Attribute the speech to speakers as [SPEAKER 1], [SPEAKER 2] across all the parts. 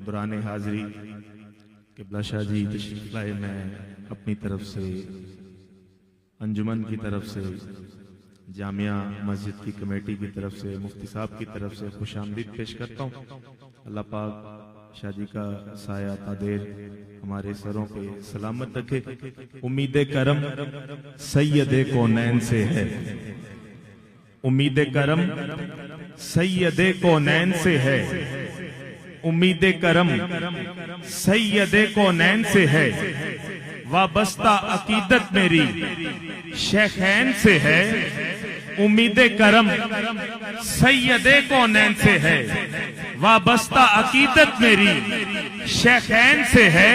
[SPEAKER 1] दुराने हाजिरी क़िबला शाह जी तशरीफ लाए। मैं अपनी तरफ से, अंजुमन की तरफ से, जामिया मस्जिद की कमेटी की तरफ से, मुफ्ती साहब की तरफ से खुशामदीद पेश करता हूँ। अल्लाह पाक शाह जी का साया तादेर हमारे सरों पे सलामत रखे। उम्मीद करम सैयदे कौनैन से है, उम्मीद करम सैयदे कौनैन से है, उम्मीद करम सैयदे कौनैन से है। वाबस्ता अकीदत मेरी शेखैन से है, उम्मीद करम सैयदे कौनैन से है। वाबस्ता अकीदत मेरी शेखैन से है।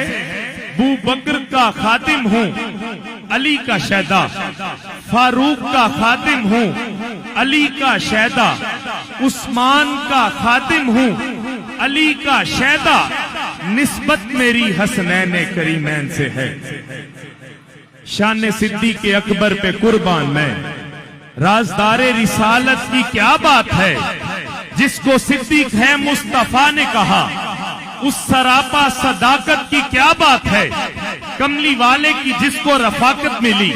[SPEAKER 1] बू बकर का खातिम हूँ, अली का शहदा, फारूक का खातिम हूँ, अली का शहदा, उस्मान का खातिम हूँ, अली का शहदा। निस्बत मेरी हसनैन करीमैन से है। शान सिद्दीक़ के अकबर पे कुर्बान मैं, राज़दारे रिसालत की क्या बात है। जिसको सिद्दीक है मुस्तफा ने कहा, उस सरापा सदाकत की क्या बात है। कमली वाले की जिसको रफाकत मिली,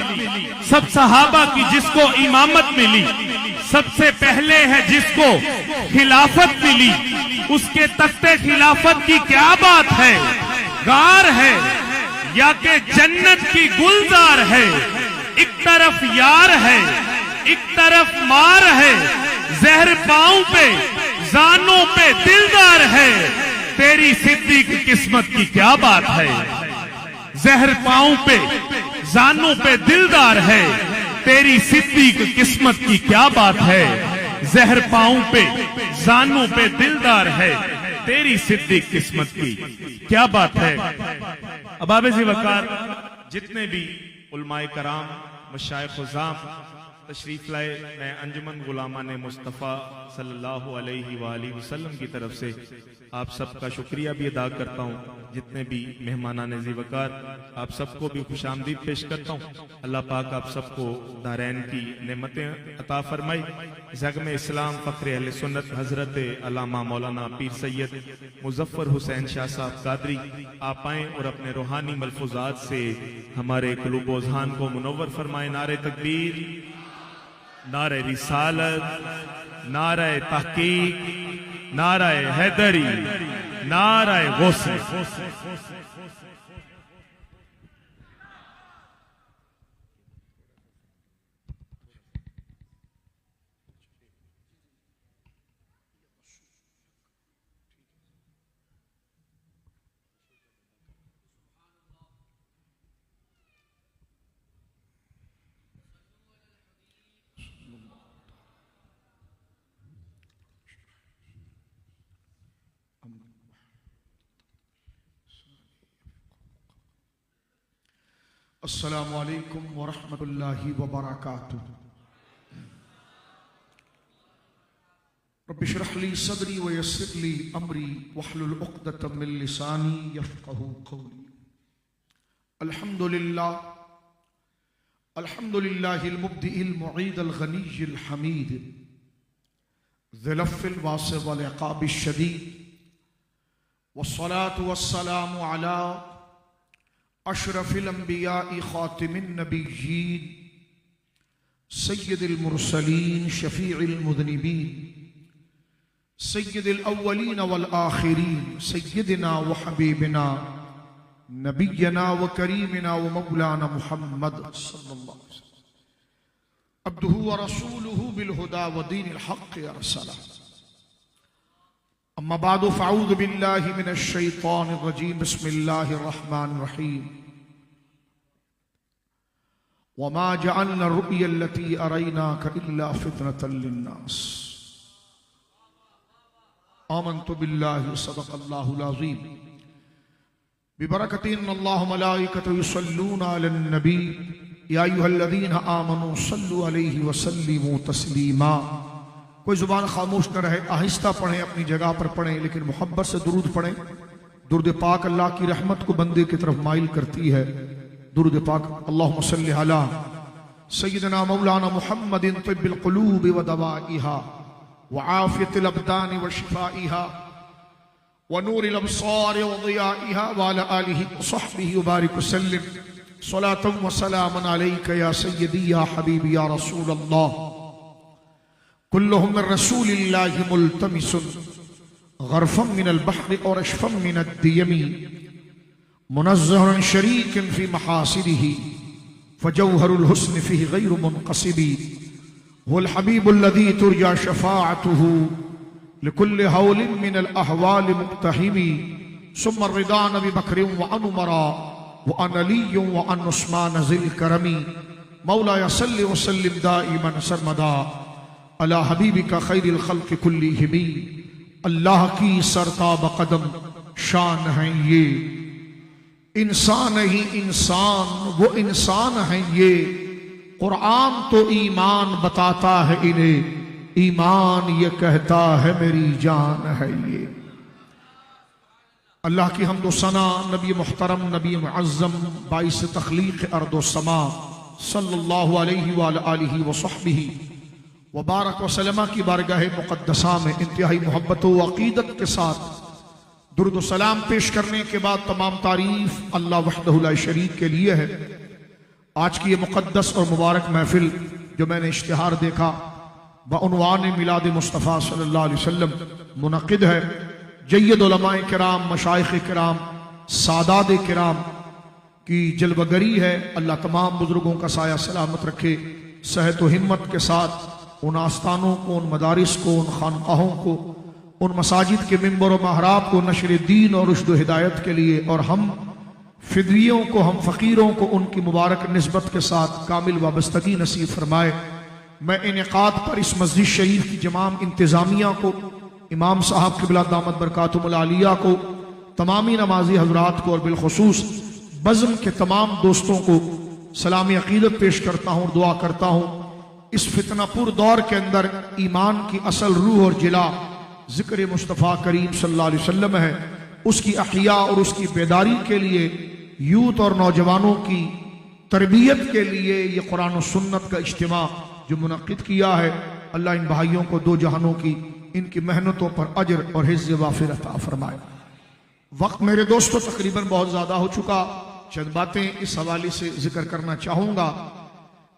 [SPEAKER 1] सब सहाबा की जिसको इमामत मिली, सबसे पहले है जिसको खिलाफत मिली, उसके तख्ते खिलाफत की क्या बात है। गार है या के जन्नत की गुलजार है, एक तरफ यार है एक तरफ मार है। जहर पांव पे जानों पे दिलदार है, तेरी सिद्दीक किस्मत की क्या बात है। जहर पांव पे जानों पे दिलदार है, तेरी सिद्दीक किस्मत की क्या बात है। जहर पांव पे जानों पे दिलदार है, तेरी सिद्दीक किस्मत की क्या बात है। अबाब ज़ी वक़ार जितने भी उलमाए कराम मशाइख़ ज़ाम तशरीफ लाए, मैं अंजुमन गुलामान मुस्तफ़ा सल्लल्लाहु अलैहि वालैहि वसल्लम की तरफ से आप सबका शुक्रिया भी अदा करता हूँ। जितने भी मेहमानान ज़ी वक़ार, आप सबको भी खुशामदीद पेश करता हूँ। अल्लाह पाक आप सबको दारैन की नेमतें अता फरमाई। ज़ग़्म इस्लाम फ़ख्र अहले सुन्नत हज़रत अल्लामा मौलाना पीर सैयद मुज़फ़्फ़र हुसैन शाह साहब कादरी आप आएँ और अपने रूहानी मलफूज़ात से हमारे क़ुलूब व अज़हान को मुनव्वर फरमाए। नारे तकबीर, नारे रिसालत, नारे तहकीक, नारे हैदरी, नारे गौसे।
[SPEAKER 2] अस्सलामु अलैकुम व रहमतुल्लाहि व बरकातुहू। रब्बि इश्रह ली सदरी व यस्सिर ली अमरी वहलुल उक़दतम मिन लिसानी यफ़क़हू क़ौली। अल्हम्दुलिल्लाह, अल्हम्दुलिल्लाहिल मुब्दिइल मुईदिल गनीय्यिल हमीद, ज़िल अफ़्फ़िल वासिअ वल इक़ाबिश शदीद, वस्सलातु वस्सलामु अला अशरफिल अंबिया'i खातिमिन नबिय्यीन सय्यिदिल मुरसलीन शफ़ीइल मुज़निबीन सय्यिदिल अव्वलीन वल आखिरीन सय्यिदिना व हबीबिना नबिय्यना व करीमिना व मौलाना मुहम्मद सल्लल्लाहु अलैहि वसल्लम अब्दुहु व रसूलुहु बिल हुदा व दीनिल हक़्क़ अरसला। अम्मा बादु फ़अऊज़ु बिल्लाहि मिनश शैतानिर रजीम। बिस्मिल्लाहिर रहमानिर रहीम। वमा जअलना रु'या अल्लती अरैनाका इल्ला फितनतल लिन्नास। आमन्तु बिल्लाहि सदक़ल्लाहुल अज़ीम। बिबरकति इन्नल्लाह व मलाइकतहु युसल्लूना अलन नबी या अय्युहल्लज़ीना आमनू सल्लु अलैहि व सल्लिमू तस्लीमा। कोई जुबान खामोश न रहे, आहिस्ता पढ़ें, अपनी जगह पर पढ़ें, लेकिन मोहब्बत से दुरूद पढ़ें। दुरूद पाक अल्लाह की रहमत को बंदे की तरफ माइल करती है। दुरूद पाक अल्लाहुम्मा सल्लि अला सय्यिदना मौलाना मुहम्मदिन तिब्बिल क़ुलूब व दवाइहा व आफ़ियतिल अबदान व शिफ़ाइहा व नूरिल अब्सार व ज़ियाइहा व अला आलिहि व सहबिहि व बारिक वसल्लिम सलातन व सलामन अलैका या सय्यदी या हबीबी या रसूल अल्लाह कुल्लुहुम मिन रसूलिल्लाहि मुल्तमिसुन गरफम मिनल बहरि और अशफम मिनद दियमी मुनज़्ज़हन शरीकन फी महासिरिही फजौहरुल हुस्न फीहि गैरु मुनक़सिबी वल हबीबुल्लज़ी तुरजा शफ़ाअतुहु लिकुल्लि हौलिन मिनल अहवालि मुक़्तहिमी सुम्मा रिदा नबी बकर व अन उमरा व अन अली व अन उस्मान ज़िल करमी मौलाया सल्लि व सल्लिम दाइमन सरमदा अला हबीबिका खैरिल खल्क़ि कुल्लिहिम। अल्लाह की सरताब कदम शान है ये, इंसान ही इंसान, वो इंसान है ये। कुरान तो ईमान बताता है इन्हें, ईमान ये कहता है मेरी जान है ये। अल्लाह की हम्दो सना नबी मुहतरम नबी मुअज़्ज़म बाइस तख्लीक़ अर्दो समा सल्लल्लाहु अलैहि व आलिहि व सहबिही वबारक वसल्लम की बारगाह मुक़द्दसा में इंतहाई मोहब्बत व अक़ीदत के साथ दुरूद व सलाम पेश करने के बाद तमाम तारीफ अल्लाह वहदहु ला शरीक के लिए है। आज की ये मुक़द्दस और मुबारक महफिल जो मैंने इश्तिहार देखा बउनवान मिलाद मुस्तफ़ा सल्लल्लाहु अलैहि वसल्लम मुनक़िद है। जय्यद उलमाए किराम, मशाइख़ किराम, सादात किराम की जलवगरी है। अल्लाह तमाम बुजुर्गों का साया सलामत रखे, सेहत व हिम्मत के साथ उन आस्थानों को, उन मदारिस को, उन खानकाहों को, उन मसाजिद के मिंबर और महराब को नशर दीन और रुश्द हिदायत के लिए और हम फिदवियों को, हम फ़कीरों को उनकी मुबारक निस्बत के साथ कामिल वाबस्तगी नसीब फरमाए। मैं इनेकाद पर इस मस्जिद शरीफ की तमाम इंतज़ामिया को, इमाम साहब क़िबला दामत बरकातुहुल आलिया को, तमामी नमाजी हज़रात को और बिलखुसूस बज़्म के तमाम दोस्तों को सलामी अक़ीदत पेश करता हूँ और दुआ करता हूँ इस फितनापुर दौर के अंदर ईमान की असल रूह और जिला ज़िक्र मुस्तफ़ा करीम सल्लल्लाहु अलैहि वसल्लम है। उसकी अहिया और उसकी बेदारी के लिए, यूथ और नौजवानों की तरबियत के लिए ये कुरान और सुन्नत का इज्तिमा जो मुनक़िद किया है, अल्लाह इन भाइयों को दो जहानों की इनकी मेहनतों पर अजर और हिज़्ज़ वाफ़िर अता फरमाए। वक्त मेरे दोस्तों तकरीबन बहुत ज़्यादा हो चुका, चंद बातें इस हवाले से जिक्र करना चाहूँगा।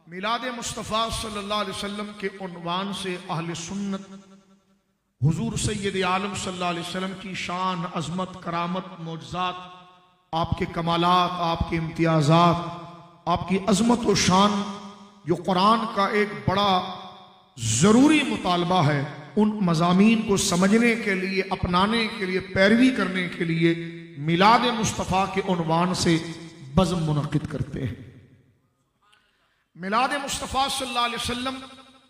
[SPEAKER 2] मिलाद मुस्तफ़ा सल्लल्लाहु अलैहि वसल्लम के उन्वान से अहले सुन्नत हुजूर सैयद आलम सल्लल्लाहु अलैहि वसल्लम की शान, अज़मत, करामत, मोजज़ात, आपके कमालात, आपके इम्तियाज़ात, आपकी अज़मत व शान जो कुरान का एक बड़ा ज़रूरी मुतालबा है, उन मज़ामीन को समझने के लिए, अपनाने के लिए, पैरवी करने के लिए मिलाद मुस्तफ़ा के उन्वान से बज़्म मुनक़िद करते हैं। मिलाद मुस्तफ़ा सल्लल्लाहु अलैहि वसल्लम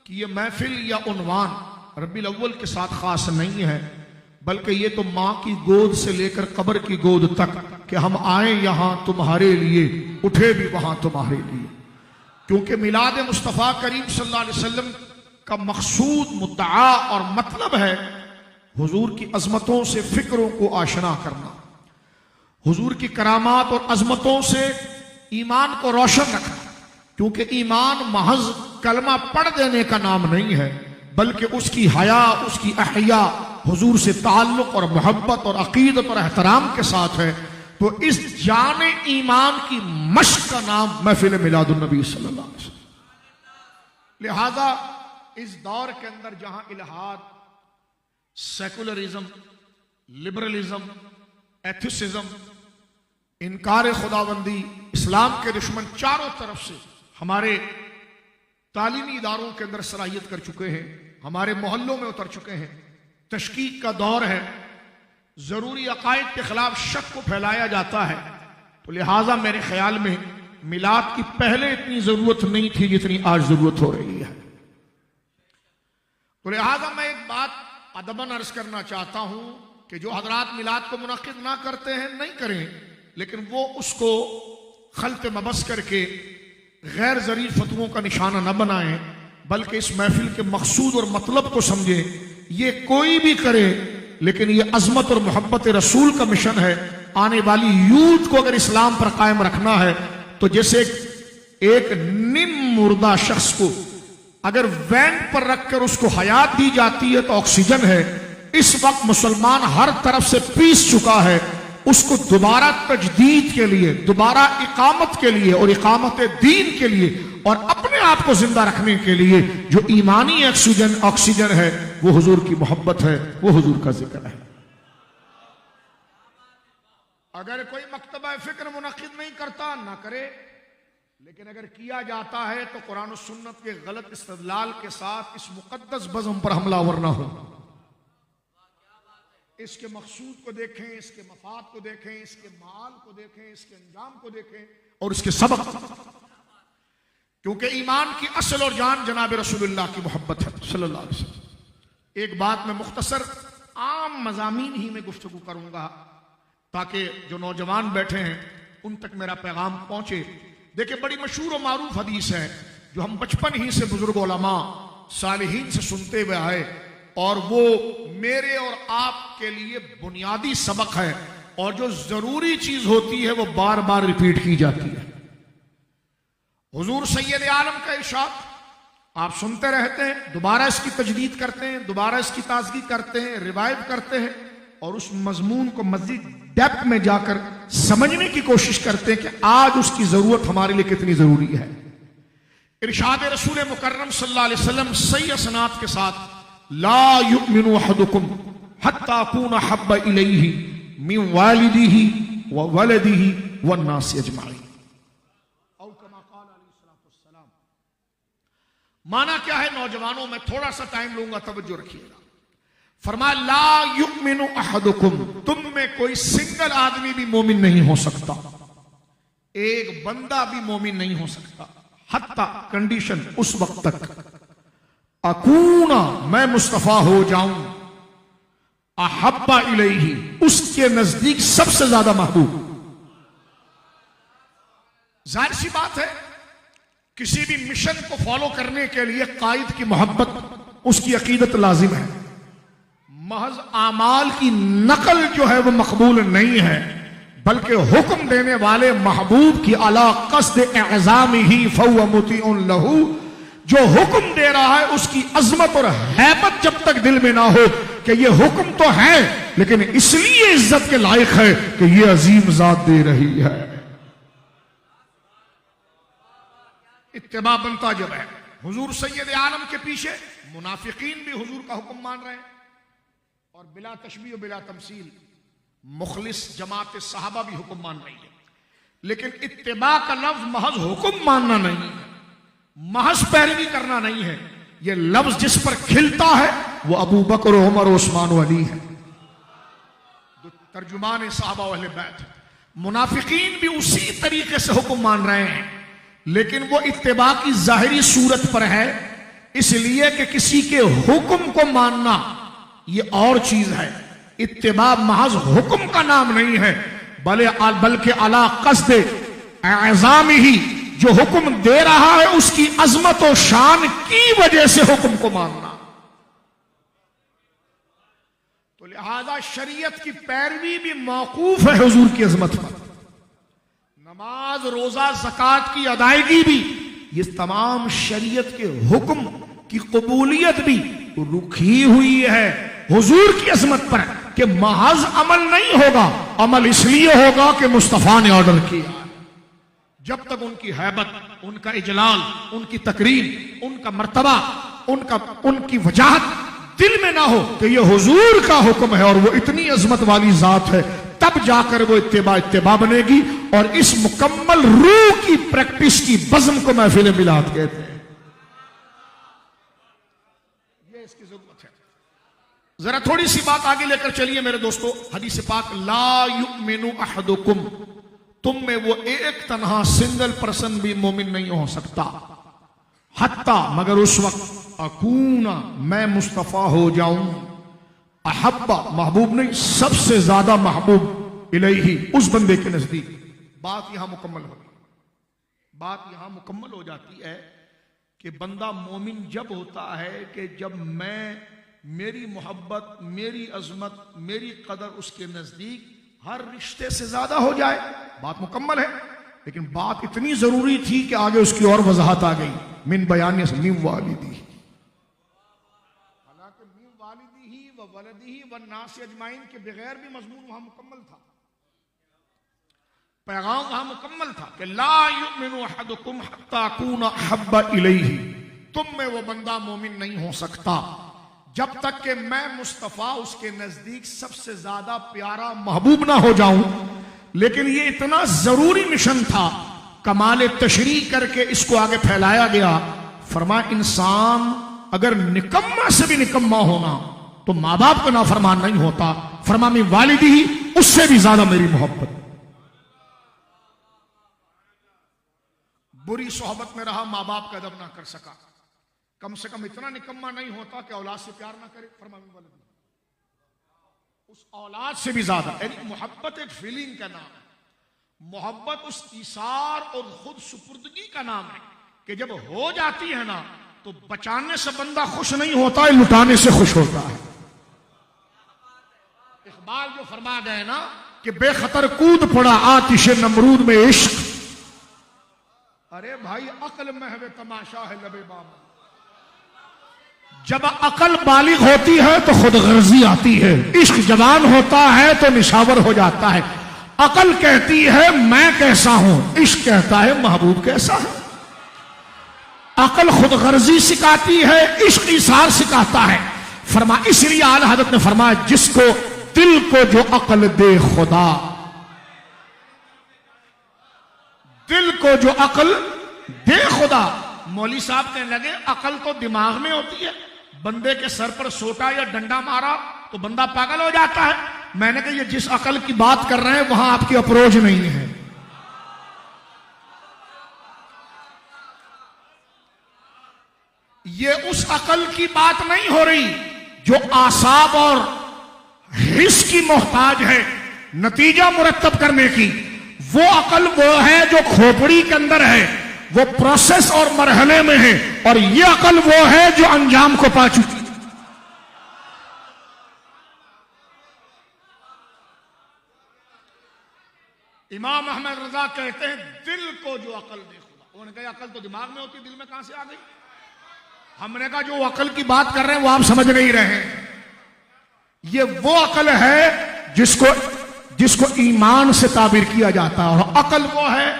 [SPEAKER 2] की ये महफिल या उन्वान रबीउल अव्वल के साथ ख़ास नहीं है, बल्कि ये तो माँ की गोद से लेकर कब्र की गोद तक कि हम आए यहाँ तुम्हारे लिए, उठे भी वहाँ तुम्हारे लिए। क्योंकि मिलाद मुस्तफ़ा करीम सल्लल्लाहु अलैहि वसल्लम का मकसूद, मुद्दा और मतलब है हुजूर की अज़मतों से फ़िक्रों को आशना करना, हुजूर की करामात और अज़मतों से ईमान को रोशन रखना। क्योंकि ईमान महज कलमा पढ़ देने का नाम नहीं है, बल्कि उसकी हया, उसकी अहिया हुजूर से ताल्लुक और मोहब्बत और अकीदत और एहतराम के साथ है। तो इस जाने ईमान की मश्क का नाम महफिल मिलादुन नबी सल्लल्लाहु अलैहि वसल्लम। लिहाजा इस दौर के अंदर जहां इल्हाद, सेकुलरिज्म, लिबरलिज्म, एथिसिज्म, इनकार खुदाबंदी, इस्लाम के दुश्मन चारों तरफ से हमारे तालीमी इदारों के अंदर सराहियत कर चुके हैं, हमारे मोहल्लों में उतर चुके हैं, तशकीक का दौर है, जरूरी अकायद के खिलाफ शक को फैलाया जाता है। तो लिहाजा मेरे ख्याल में मिलाद की पहले इतनी जरूरत नहीं थी जितनी आज जरूरत हो रही है। तो लिहाजा मैं एक बात अदबन अर्ज करना चाहता हूं कि जो हजरात मिलाद को मुनक़िद ना करते हैं, नहीं करें, लेकिन वो उसको खल्त मबस करके गैर ज़रीर फतवों का निशाना न बनाएं, बल्कि इस महफिल के मकसूद और मतलब को समझें। ये कोई भी करे, लेकिन ये अजमत और मोहब्बत रसूल का मिशन है। आने वाली यूथ को अगर इस्लाम पर कायम रखना है तो जैसे एक निम मुर्दा शख्स को अगर वैन पर रखकर उसको हयात दी जाती है तो ऑक्सीजन है, इस वक्त मुसलमान हर तरफ से पीस चुका है, उसको दोबारा तजदीद के लिए, दोबारा इकामत के लिए और इकामत दीन के लिए और अपने आप को जिंदा रखने के लिए जो ईमानी ऑक्सीजन है वो हुजूर की मोहब्बत है, वो हुजूर का जिक्र है। अगर कोई मकतबा फिक्र मुनक्किद नहीं करता ना करे, लेकिन अगर किया जाता है तो कुरान और सुन्नत के गलत इस्तदलाल के साथ इस मुकद्दस बज़म पर हमलावर ना हो। इसके मकसूद को देखें, इसके मफाद को देखें, इसके माल को देखें, इसके अंजाम को देखें और इसके सबक, क्योंकि ईमान की असल और जान जनाब रसूलुल्लाह की मोहब्बत है सल्लल्लाहु अलैहि वसल्लम। एक बात मैं मुख्तसर आम मज़ामीन ही में गुफ्तगू करूंगा ताकि जो नौजवान बैठे हैं उन तक मेरा पैगाम पहुंचे। देखिए, बड़ी मशहूर और मारूफ हदीस है जो हम बचपन ही से बुजुर्ग उलमा सालिहीन से सुनते हुए आए और वो मेरे और आपके लिए बुनियादी सबक है और जो जरूरी चीज होती है वो बार बार रिपीट की जाती है। हुजूर सैयद आलम का इरशाद आप सुनते रहते हैं, दोबारा इसकी तजदीद करते हैं, दोबारा इसकी ताजगी करते हैं, रिवाइव करते हैं और उस मजमून को मजीद डेप्थ में जाकर समझने की कोशिश करते हैं कि आज उसकी जरूरत हमारे लिए कितनी जरूरी है। इरशाद रसूल मुकर्रम सल्लल्लाहु अलैहि वसल्लम सही असनात के साथ, ला युमिनु अहदुकुम हत्ता अकूना हब्बा इलैहि मिन वालिदिही व वलदिही वन नास अजमाइन। औ कमा क़ाल अलैहिस्सलाम। माना क्या है नौजवानों, में थोड़ा सा टाइम लूंगा, तवज्जो रखिएगा। फरमाया ला युमिनु अहदुकुम, तुम में कोई सिंगल आदमी भी मोमिन नहीं हो सकता, एक बंदा भी मोमिन नहीं हो सकता, हत्ता कंडीशन उस वक्त तक, अकूना मैं मुस्तफा हो जाऊं, अहब्बा इलैहि उसके नजदीक सबसे ज्यादा महबूब। जाहिर सी बात है किसी भी मिशन को फॉलो करने के लिए कायद की मोहब्बत, उसकी अकीदत लाजिम है। महज आमाल की नकल जो है वो मकबूल नहीं है, बल्कि हुक्म देने वाले महबूब की अला क़स्द एज़ामिही फहुव मुतीउन लहू, जो हुक्म दे रहा है उसकी अजमत और हैबत जब तक दिल में ना हो कि ये हुक्म तो है लेकिन इसलिए इज्जत के लायक है कि ये अजीम जात दे रही है। इत्तिबा बनता जब है हुजूर सैयद आलम के पीछे, मुनाफिकीन भी हुजूर का हुक्म मान रहे हैं और बिला तशबीह बिला तमसील मुखलिस जमात सहाबा भी हुक्म मान रही है। लेकिन इत्तिबा का लफ्ज महज हुक्म मानना नहीं है, महज पैरवी करना नहीं है। यह लफ्ज जिस पर खिलता है वो अबू बकर, उमर, उस्मान, अली है, जो तर्जुमान सहाबा अहले बैत। मुनाफिकीन भी उसी तरीके से हुक्म मान रहे हैं, लेकिन वो इत्तिबा की जाहिरी सूरत पर है, इसलिए कि किसी के हुक्म को मानना ये और चीज है। इत्तिबा महज हुक्म का नाम नहीं है, बल्कि अला क़स्द एज़ामिही, जो हुक्म दे रहा है उसकी अजमत और शान की वजह से हुक्म को मानना। तो लिहाजा शरीयत की पैरवी भी मौकूफ है हुजूर की अजमत पर। नमाज, रोजा, ज़कात की अदायगी भी, ये तमाम शरीयत के हुक्म की कबूलियत भी रुकी हुई है हुजूर की अजमत पर कि महज अमल नहीं होगा, अमल इसलिए होगा कि मुस्तफा ने ऑर्डर किया। जब तक उनकी हैबत, उनका इजलाल, उनकी तकरीम, उनका मर्तबा, उनकी वजाहत दिल में ना हो कि ये हुजूर का हुक्म है और वो इतनी अजमत वाली जात है, तब जाकर वो इत्तिबा बनेगी। और इस मुकम्मल रूह की प्रैक्टिस की बज़म को महफिल मिलाद कहते हैं। ये इसकी जरूरत है। जरा थोड़ी सी बात आगे लेकर चलिए मेरे दोस्तों। हदीस पाक, ला युमिनु अहदुकुम, तुम में वो एक तन्हा सिंगल पर्सन भी मोमिन नहीं हो सकता, हत्ता मगर उस वक्त, अकूना मैं मुस्तफा हो जाऊं, अहब्बा महबूब नहीं, सबसे ज्यादा महबूब, इलैहि उस बंदे के नजदीक। बात यहां मुकम्मल होगी, बात यहां मुकम्मल हो जाती है कि बंदा मोमिन जब होता है कि जब मेरी मोहब्बत, मेरी अजमत, मेरी कदर उसके नजदीक हर रिश्ते से ज्यादा हो जाए। बात मुकम्मल है, लेकिन बात इतनी जरूरी थी कि आगे उसकी और वजाहत आ गई। मिन बयान मिन वालिदी, हालांकि मिन वालिदी ही व व वलदिही व नास अजमाइन के बगैर भी मजमून वहां मुकम्मल था, पैगाम वहां मुकम्मल था कि ला युमिनु अहदुकुम हत्ता अकूना अहब्बा इलैहि, तुम में वो बंदा मोमिन नहीं हो सकता जब तक कि मैं मुस्तफा उसके नजदीक सबसे ज्यादा प्यारा महबूब ना हो जाऊं। लेकिन ये इतना जरूरी मिशन था, कमाल तशरी करके इसको आगे फैलाया गया। फरमाया इंसान अगर निकम्मा से भी निकम्मा होना तो माँ बाप का नाफरमान नहीं होता। फरमा में वालिदी ही उससे भी ज्यादा मेरी मोहब्बत। बुरी सोहबत में रहा, माँ बाप का अदब ना कर सका, कम से कम इतना निकम्मा नहीं होता कि औलाद से प्यार ना करे। फरमा में वालिदी उस औलाद से भी ज्यादा। यानी मोहब्बत एक फीलिंग का नाम है, मोहब्बत उस ईसार और खुद सुपुर्दगी का नाम है कि जब हो जाती है ना तो बचाने से बंदा खुश नहीं होता है, लुटाने से खुश होता है। इकबाल जो फरमा गए ना कि बेखतर कूद पड़ा आतिश नमरूद में इश्क। अरे भाई अक्ल महवे तमाशा है लबे बाम। जब अकल बालिग होती है तो खुद गर्जी आती है, इश्क जवान होता है तो निशावर हो जाता है। अकल कहती है मैं कैसा हूं, इश्क कहता है महबूब कैसा है। अकल खुद गर्जी सिखाती है, इश्क इशार सिखाता है। फरमा इसलिए आला हज़रत ने फरमाया जिसको दिल को जो अकल दे खुदा, दिल को जो अकल दे खुदा। मौली साहब कहने लगे अकल तो दिमाग में होती है, बंदे के सर पर सोटा या डंडा मारा तो बंदा पागल हो जाता है। मैंने कहा ये जिस अकल की बात कर रहे हैं वहां आपकी अप्रोच नहीं है। ये उस अकल की बात नहीं हो रही जो आसाब और हिस्स की मोहताज है नतीजा मुरत्तब करने की। वो अकल वो है जो खोपड़ी के अंदर है, वो प्रोसेस और मरहले में है, और ये अकल वो है जो अंजाम को पा चुकी। इमाम अहमद रजा कहते हैं दिल को जो अकल दे खुदा। उन्होंने कहा अकल तो दिमाग में होती, दिल में कहां से आ गई। हमने कहा जो अकल की बात कर रहे हैं वो आप समझ नहीं रहे हैं। ये वो अकल है जिसको ईमान से ताबीर किया जाता है। और अकल वो है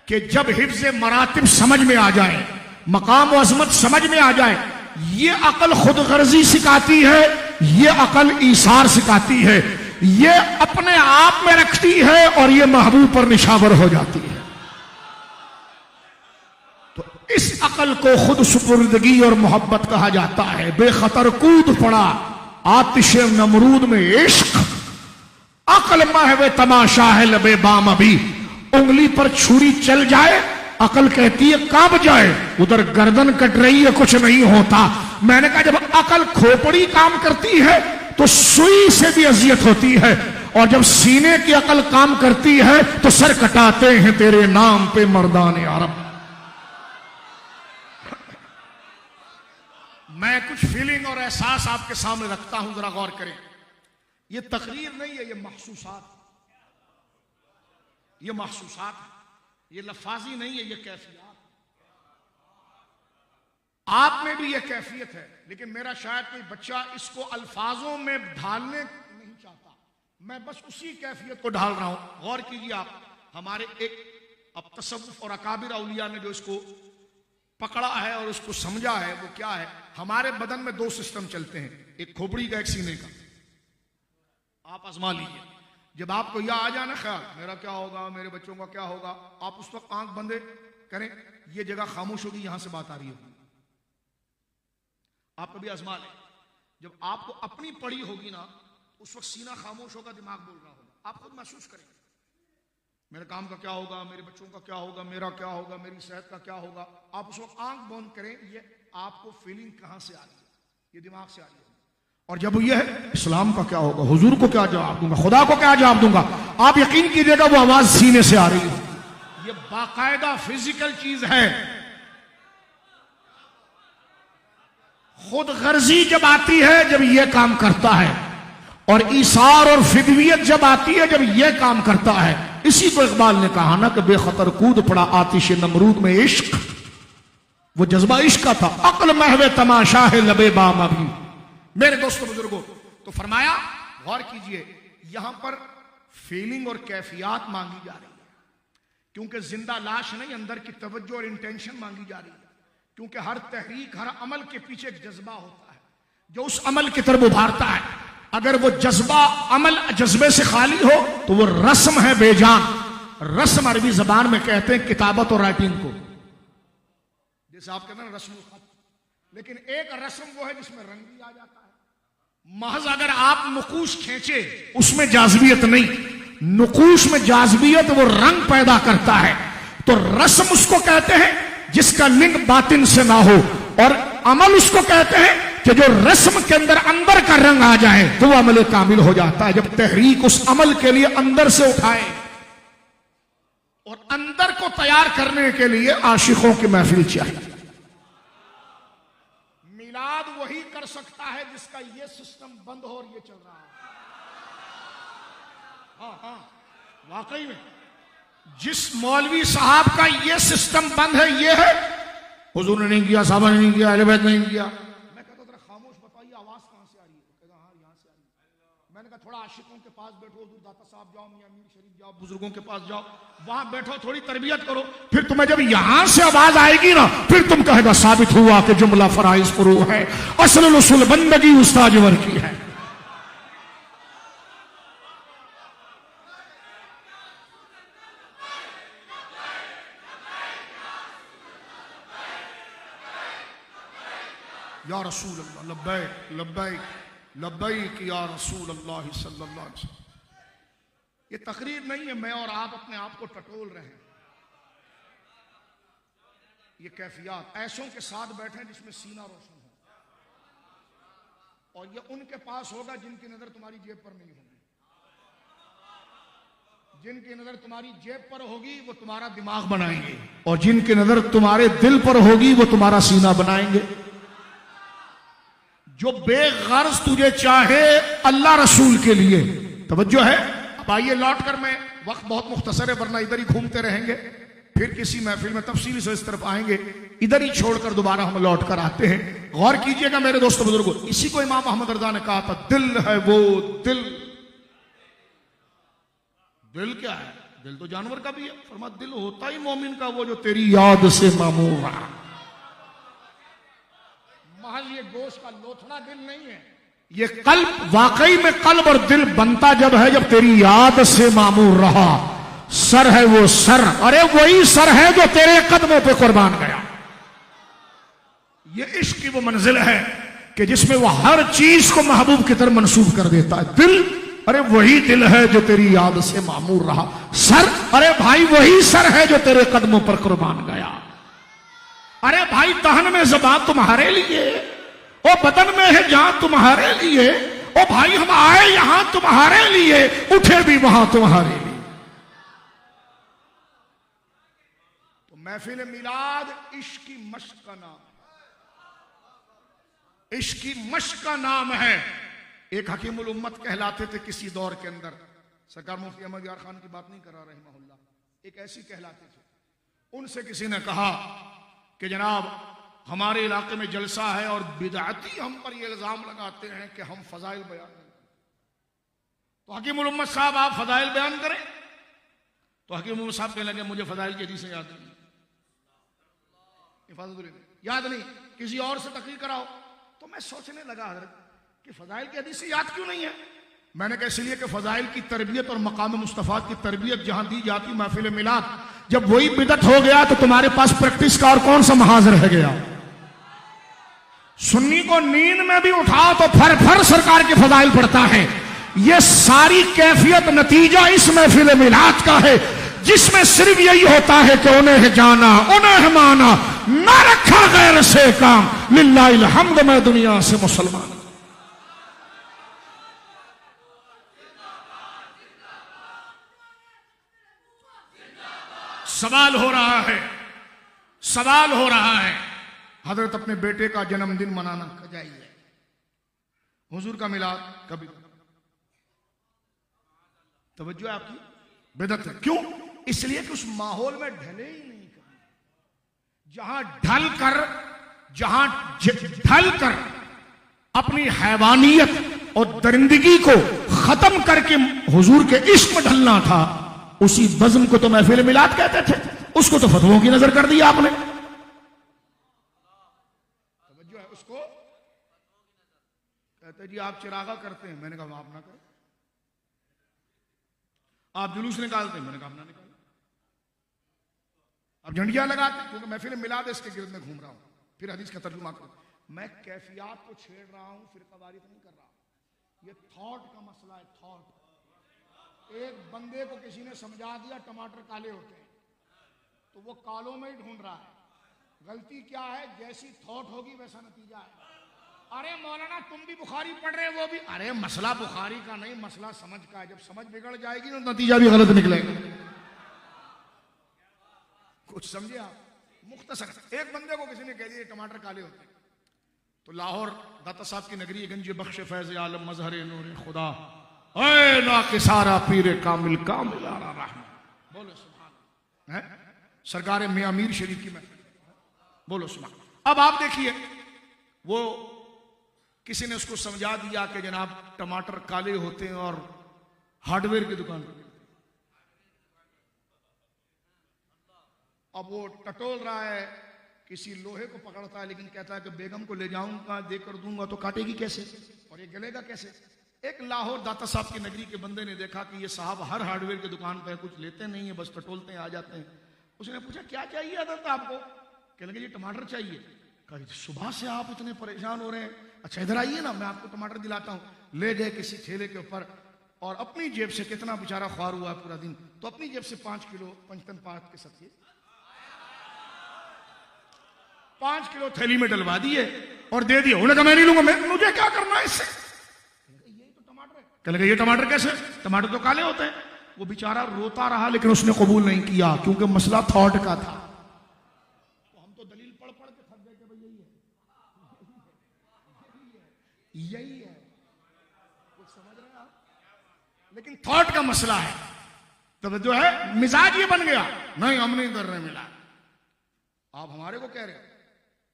[SPEAKER 2] कि जब हिफ्ज़ मरातिब समझ में आ जाए, मकाम व अज़मत समझ में आ जाए, ये अकल खुद गर्जी सिखाती है, ये अकल ईसार सिखाती है, ये अपने आप में रखती है और ये महबूब पर निशावर हो जाती है। तो इस अकल को खुद सुपुर्दगी और मोहब्बत कहा जाता है। बेखतर कूद पड़ा आतिश नमरूद में इश्क, अकल महवे तमाशा है लबे बाम। अभी उंगली पर छुरी चल जाए अकल कहती है कांप जाए, उधर गर्दन कट रही है कुछ नहीं होता। मैंने कहा जब अकल खोपड़ी काम करती है तो सुई से भी अजियत होती है, और जब सीने की अकल काम करती है तो सर कटाते हैं तेरे नाम पे मर्दाने अरब। मैं कुछ फीलिंग और एहसास आपके सामने रखता हूं, जरा गौर करें। ये तकरीर नहीं है, ये महसूसात, ये महसूसात है, ये लफाजी नहीं है, ये कैफियत। आप में भी ये कैफियत है, लेकिन मेरा शायद कोई बच्चा इसको अल्फाजों में ढालने नहीं चाहता। मैं बस उसी कैफियत को ढाल रहा हूं। गौर कीजिए आप, हमारे एक अब तसव्वुफ और अकाबिर औलिया ने जो इसको पकड़ा है और उसको समझा है वो क्या है। हमारे बदन में दो सिस्टम चलते हैं, एक खोपड़ी का, एक सीने का। आप आजमा लीजिए, जब आपको यह आ जाना ख्याल मेरा क्या होगा, मेरे बच्चों का क्या होगा, आप उस वक्त आंख बंदे करें, ये जगह खामोश होगी, यहां से बात आ रही होगी। आप कभी आजमा लें, जब आपको अपनी पड़ी होगी ना उस वक्त सीना खामोश होगा, दिमाग बोल रहा होगा। आप खुद महसूस करेंगे मेरे काम का क्या होगा, मेरे बच्चों का क्या होगा, मेरा क्या होगा, मेरी सेहत का क्या होगा। आप उस वक्त आंख बंद करें, ये आपको फीलिंग कहां से आ रही है, ये दिमाग से आ रही है। और जब ये है इस्लाम का क्या होगा, हुजूर को क्या जवाब दूंगा, खुदा को क्या जवाब दूंगा, आप यकीन कीजिएगा वो आवाज सीने से आ रही है। ये बाकायदा फिजिकल चीज है। खुद गर्जी जब आती है जब ये काम करता है, और ईसार और फिदवियत जब आती है जब ये काम करता है। इसी को इकबाल ने कहा ना कि बेखतर कूद पड़ा आतिश नमरूद में इश्क, वो जज्बा इश्क का था। अक्ल महवे तमाशा है लबे बाम अभी। मेरे दोस्तों बुजुर्गों, तो फरमाया, गौर कीजिए, यहां पर फीलिंग और कैफियत मांगी जा रही है, क्योंकि जिंदा लाश नहीं, अंदर की तवज्जो और इंटेंशन मांगी जा रही है। क्योंकि हर तहरीक, हर अमल के पीछे एक जज्बा होता है जो उस अमल की तरफ उभारता है। अगर वो जज्बा, अमल जज्बे से खाली हो तो वो रस्म है बेजान। रस्म अरबी जबान में कहते हैं किताबत और राइटिंग को, जैसे आप कहते हैं रस्म खत। लेकिन एक रस्म वो है जिसमें रंग भी आ जाता है। महज अगर आप नुकूश खींचे, उसमें जाज़बियत नहीं, नुकूश में जाज़बियत वो रंग पैदा करता है। तो रस्म उसको कहते हैं जिसका लिंक बातिन से ना हो, और अमल उसको कहते हैं कि जो रस्म के अंदर का रंग आ जाए तो वो अमल कामिल हो जाता है। जब तहरीक उस अमल के लिए अंदर से उठाए, और अंदर को तैयार करने के लिए आशिकों की महफिल चाहिए। मिलाद वही कर सकता है जिसका ये सिस्टम बंद हो और ये चल रहा है। हाँ, वाकई में जिस मौलवी साहब का ये सिस्टम बंद है, ये है हुजूर ने नहीं किया, साहबा ने नहीं किया, अहले बैत ने नहीं किया। मैं कहता जरा खामोश बताइए आवाज कहां से आ रही है? कहता हाँ यहां से आ रही है। मैंने कहा थोड़ा आशिकों के पास बैठो, हुजूर दाता साहब जाओ, मियां मीर शरीफ जाओ, बुजुर्गों के पास जाओ, वहां बैठो, थोड़ी तरबियत करो। फिर तुम्हें जब यहां से आवाज आएगी ना, फिर तुम कहेगा साबित हुआ कि जुमला फराइज फुरू है, असल उसूल बंदगी उस्ताजवर की है। या रसूल अल्लाह, लब्बैक लब्बैक लब्बैक या रसूल अल्लाह सल्लल्लाहु अलैहि वसल्लम। ये तकरीर नहीं है मैं और आप अपने आप को टटोल रहे हैं। ये कैफियत ऐसों के साथ बैठे जिसमें सीना रोशन हो, और ये उनके पास होगा जिनकी नजर तुम्हारी जेब पर नहीं होगी। जिनकी नजर तुम्हारी जेब पर होगी वो तुम्हारा दिमाग बनाएंगे, और जिनकी नजर तुम्हारे दिल पर होगी वो तुम्हारा सीना बनाएंगे। जो बेगर्ज तुझे चाहे अल्लाह रसूल के लिए, तवज्जो है। अब आइए लौट कर, मैं वक्त बहुत मुख्तसर है वरना इधर ही घूमते रहेंगे, फिर किसी महफिल में तफसीली से इस तरफ आएंगे, इधर ही छोड़कर दोबारा हम लौट कर आते हैं। गौर कीजिएगा मेरे दोस्तों बुजुर्गों, इसी को इमाम अहमद रज़ा ने कहा था, दिल है वो दिल। दिल क्या है? दिल तो जानवर का भी है। फरमा दिल होता ही मोमिन का वो जो तेरी याद से मामूर रहा। महज ये गोश्त का लोथड़ा दिल नहीं है, ये कल्ब, वाकई में कल्ब और दिल बनता जब है जब तेरी याद से मामूर रहा। सर है वो सर, अरे वही सर है जो तेरे कदमों पे कुर्बान गया। ये इश्क की वो मंजिल है कि जिसमें वो हर चीज को महबूब की तरफ मंसूब कर देता है। दिल, अरे वही दिल है जो तेरी याद से मामूर रहा। सर, अरे भाई वही सर है जो तेरे कदमों पर कुर्बान गया। अरे भाई तहन में ज़बान तुम्हारे लिए, ओ बदन में है जान तुम्हारे लिए, ओ भाई हम आए यहां तुम्हारे लिए, उठे भी वहां तुम्हारे लिए। तो महफिल मिलाद इश्क की मश्क का नाम है, इश्क की मश्क का नाम है। एक हकीमुल उम्मत कहलाते थे किसी दौर के अंदर, सरकार मुफ्ती अहमद यार खान की बात नहीं कर रहा रहमहुल्लाह, एक ऐसी कहलाते थे। उनसे किसी ने कहा कि जनाब हमारे इलाके में जलसा है और बिदअती हम पर ये इल्जाम लगाते हैं कि हम फजाइल बयान नहीं करते। तो हकीमुल उम्मत साहब आप फजाइल बयान करें। तो हकीमुल उम्मत साहब कहने लगे मुझे फजाइल की हदीसें याद नहीं, याद नहीं, किसी और से तकरीर कराओ। तो मैं सोचने लगा कि फजाइल की हदीसें याद क्यों नहीं है। मैंने कहा इसलिए कि फजाइल की तरबियत और मकाम मुस्तफ़ा की तरबियत जहां दी जाती महफिल मिलाद, जब वही बिदअत हो गया तो तुम्हारे पास प्रैक्टिस का और कौन सा महाज रह गया। सुन्नी को नींद में भी उठाओ तो फर फर सरकार के फजाइल पड़ता है। ये सारी कैफियत नतीजा इस महफिल मिलाद का है, जिसमें सिर्फ यही होता है कि उन्हें जाना, उन्हें माना, ना रखा गैर से काम। लिल्लाहिल हम्द, मैं दुनिया से मुसलमान। सवाल हो रहा है, सवाल हो रहा है, हजरत अपने बेटे का जन्मदिन मनाना जाइए, हुजूर का मिलाद कभी, तवज्जो है आपकी, बिदअत है। क्यों? इसलिए कि उस माहौल में ढले ही नहीं कभी। जहां ढल कर अपनी हैवानियत और दरिंदगी को खत्म करके हुजूर के इश्क में ढलना था, उसी बज़्म को तो महफिल मिलाद कहते थे, उसको तो फतवों की नजर कर दिया आपने। जो है उसको कहते जी आप चिरागा करते हैं, मैंने कहा आप ना करो। आप जुलूस निकालते हैं, मैंने कहा ना निकालो। आप झंडियां लगाते हैं, क्योंकि महफिल मिलाद इसके गिर्द में घूम रहा हूं, फिर हदीस का तर्जुमा करो। मैं कैफियत को छेड़ रहा हूं, फिरकावारी तो नहीं कर रहा। ये थॉट का मसला है, थॉट। एक बंदे को किसी ने समझा दिया टमाटर काले होते हैं, तो वो कालों में ही ढूंढ रहा है। गलती क्या है, जैसी थॉट होगी वैसा नतीजा है। अरे मौलाना तुम भी बुखारी पढ़ रहे हो, वो भी, अरे मसला बुखारी का नहीं, मसला समझ का है। जब समझ बिगड़ जाएगी तो नतीजा भी गलत निकलेगा। कुछ समझे आप? मुख्तसर एक बंदे को किसी ने कह दिया टमाटर काले होते हैं, तो लाहौर दाता साहब की नगरी गंज बख्श फैज आलम मजहर नूर खुदा ऐ नाकिसारा पीर कामिल कामिल आला रहमान, बोलो सुभान है सरकार मियां मीर शरीफ की मैं, बोलो सुभान। अब आप देखिए, वो किसी ने उसको समझा दिया कि जनाब टमाटर काले होते हैं और हार्डवेयर की दुकान पर। अब वो टटोल रहा है, किसी लोहे को पकड़ता है, लेकिन कहता है कि बेगम को ले जाऊंगा, देकर दूंगा तो काटेगी कैसे और ये गलेगा कैसे। एक लाहौर दाता साहब की नगरी के बंदे ने देखा कि ये साहब हर हार्डवेयर की दुकान पर कुछ लेते नहीं है, बस टटोलते हैं, आ जाते हैं। उसने पूछा क्या चाहिए हजरत आपको? कहने लगे ये टमाटर चाहिए। कहा सुबह से आप इतने परेशान हो रहे हैं, अच्छा इधर आइए ना, मैं आपको टमाटर दिलाता हूँ। ले गए किसी ठेले के ऊपर, और अपनी जेब से, कितना बेचारा ख्वार हुआ पूरा दिन, तो अपनी जेब से 5 किलो पंचतन पात के सत्य 5 किलो थैली में डलवा दिए और दे दिए। उन्होंने कहा मैं नहीं लूंगा, मुझे क्या करना है इससे? ये तो टमाटर है। कहने लगे ये टमाटर कैसे? टमाटर तो काले होते हैं। वो बेचारा रोता रहा, लेकिन उसने कबूल नहीं किया, क्योंकि मसला थॉट का था। तो हम तो दलील पढ़ पढ़ के थक गए कि भाई यही है, कुछ समझ रहे हैं आप? लेकिन थॉट का मसला है, तब जो है मिजाज ये बन गया, नहीं हम नहीं कर रहे मिलाद। आप हमारे को कह रहे हो,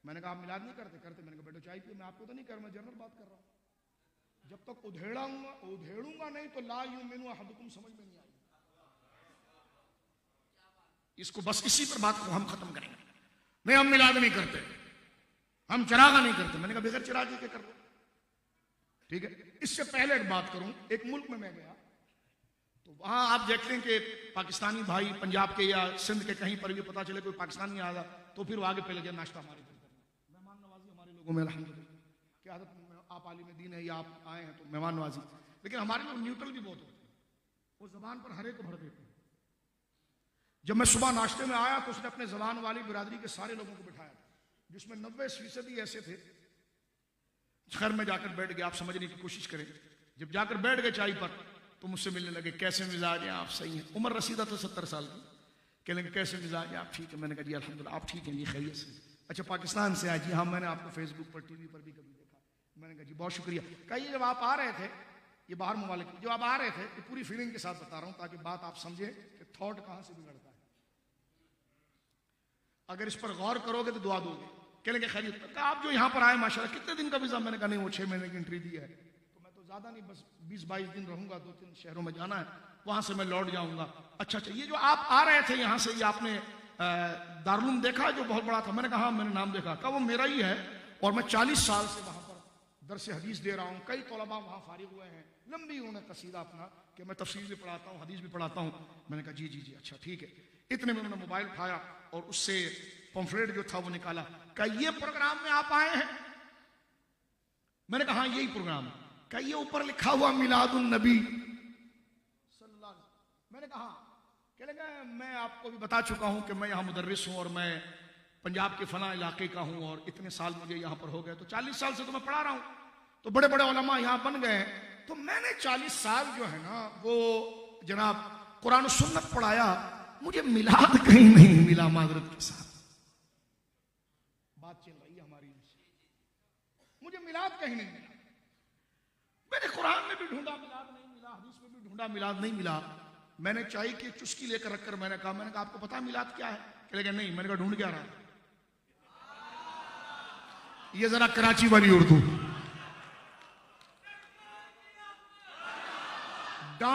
[SPEAKER 2] मैंने कहा आप मिलाद नहीं करते? मैंने कहा बेटो चाय पिए, मैं आपको तो नहीं कर रहा, मैं जनरल बात कर रहा हूं। जब तक उधेड़ूंगा नहीं तो ला युमिनु अहदुकुम समझ में नहीं आएगी। इसको बस इसी पर बात को हम खत्म करेंगे। नहीं हम मिलाद नहीं करते, हम चिरागा नहीं करते। मैंने कहा बगैर चिरागे के कर लो, ठीक है। इससे पहले एक बात करूं, एक मुल्क में मैं गया, तो वहां आप देखते हैं कि पाकिस्तानी भाई पंजाब के या सिंध के कहीं पर भी पता चले कोई पाकिस्तानी आया तो फिर वो आगे पहले गया नाश्ता हमारे घर करना। मेहमान नवाजी हमारे लोगों में अल्हम्दुलिल्लाह क्या आदत, आप आलिम दीन है या आप आए हैं तो मेहमान नवाजी। लेकिन हमारे लोग न्यूट्रल भी बहुत होते हैं, वो जबान पर हरे को भर देते हैं। जब मैं सुबह नाश्ते में आया तो उसने अपने जबान वाली बिरादरी के सारे लोगों को बिठाया, जिसमें 90% ऐसे थे। घर में जाकर बैठ गए, आप समझने की कोशिश करें। जब जाकर बैठ गए चाय पर तो मुझसे मिलने लगे, कैसे मिजाज हैं आप? सही है। उम्र रसीदा तो 70 साल की। कहने लगे कैसे मिजाज हैं आप? ठीक है। मैंने कहा जी अल्हम्दुलिल्लाह आप ठीक हैं जी, खैरियत से? अच्छा पाकिस्तान से आए जी? हाँ मैंने आपको फेसबुक पर टीवी पर भी कभी देखा। मैंने कहा जी बहुत शुक्रिया। कहिए जब आप आ रहे थे, ये बाहर ममालिक, जब आप आ रहे थे, ये पूरी फीलिंग के साथ बता रहा हूं ताकि बात आप समझे कि थॉट कहां से बिगड़ता है। अगर इस पर गौर करोगे तो दुआ दोगे। कहने लगे खैरियत? आप जो यहाँ पर आए माशाल्लाह कितने दिन का वीजा? मैंने कहा नहीं वो 6 महीने की एंट्री दी है, तो मैं तो ज्यादा नहीं, बस 20-22 दिन रहूंगा, 2-3 शहरों में जाना है, वहां से मैं लौट जाऊंगा। अच्छा ये जो आप आ रहे थे यहाँ से, ये आपने दारुल देखा जो बहुत बड़ा था? मैंने कहा हाँ मैंने नाम देखा। कहा वो मेरा ही है और मैं 40 साल से वहां पर दरस हदीस दे रहा हूँ। कई तलबा वहां फारिग हुए हैं, लंबी उन्होंने कसीदा अपना कि मैं तफसीर भी पढ़ाता हूँ, हदीस भी पढ़ाता हूँ। मैंने कहा जी जी जी अच्छा ठीक है। इतने में उन्होंने मोबाइल उठाया और उससे पंफलेट जो था वो निकाला। कहा ये प्रोग्राम में आप आए हैं? मैंने कहा हाँ यही प्रोग्राम है। कहा ये ऊपर लिखा हुआ मिलादुन नबी सल्लल्लाहु। मैंने कहा कह लगा मैं आपको भी बता चुका हूं कि मैं यहाँ मुदर्रिस हूं और मैं पंजाब के फला इलाके का हूं और इतने साल मुझे यहाँ पर हो गए, तो 40 साल से तो मैं पढ़ा रहा हूं, तो बड़े बड़े उलमा यहाँ बन गए। तो मैंने 40 साल जो है ना वो जनाब कुरान सुन्नत पढ़ाया, मुझे मिलाद कहीं नहीं मिला। माजरत के साथ बात चल रही है हमारी, मुझे मिलाद कहीं नहीं मिला। मैंने कुरान में भी ढूंढा, मिलाद नहीं मिला, हदीस में भी ढूंढा, मिलाद नहीं मिला। मैंने चाय की चुस्की लेकर रखकर मैंने कहा आपको पता है मिलाद क्या है? कह लगे नहीं। मैंने कहा ढूंढ क्या रहा? ये जरा कराची वाली उर्दू।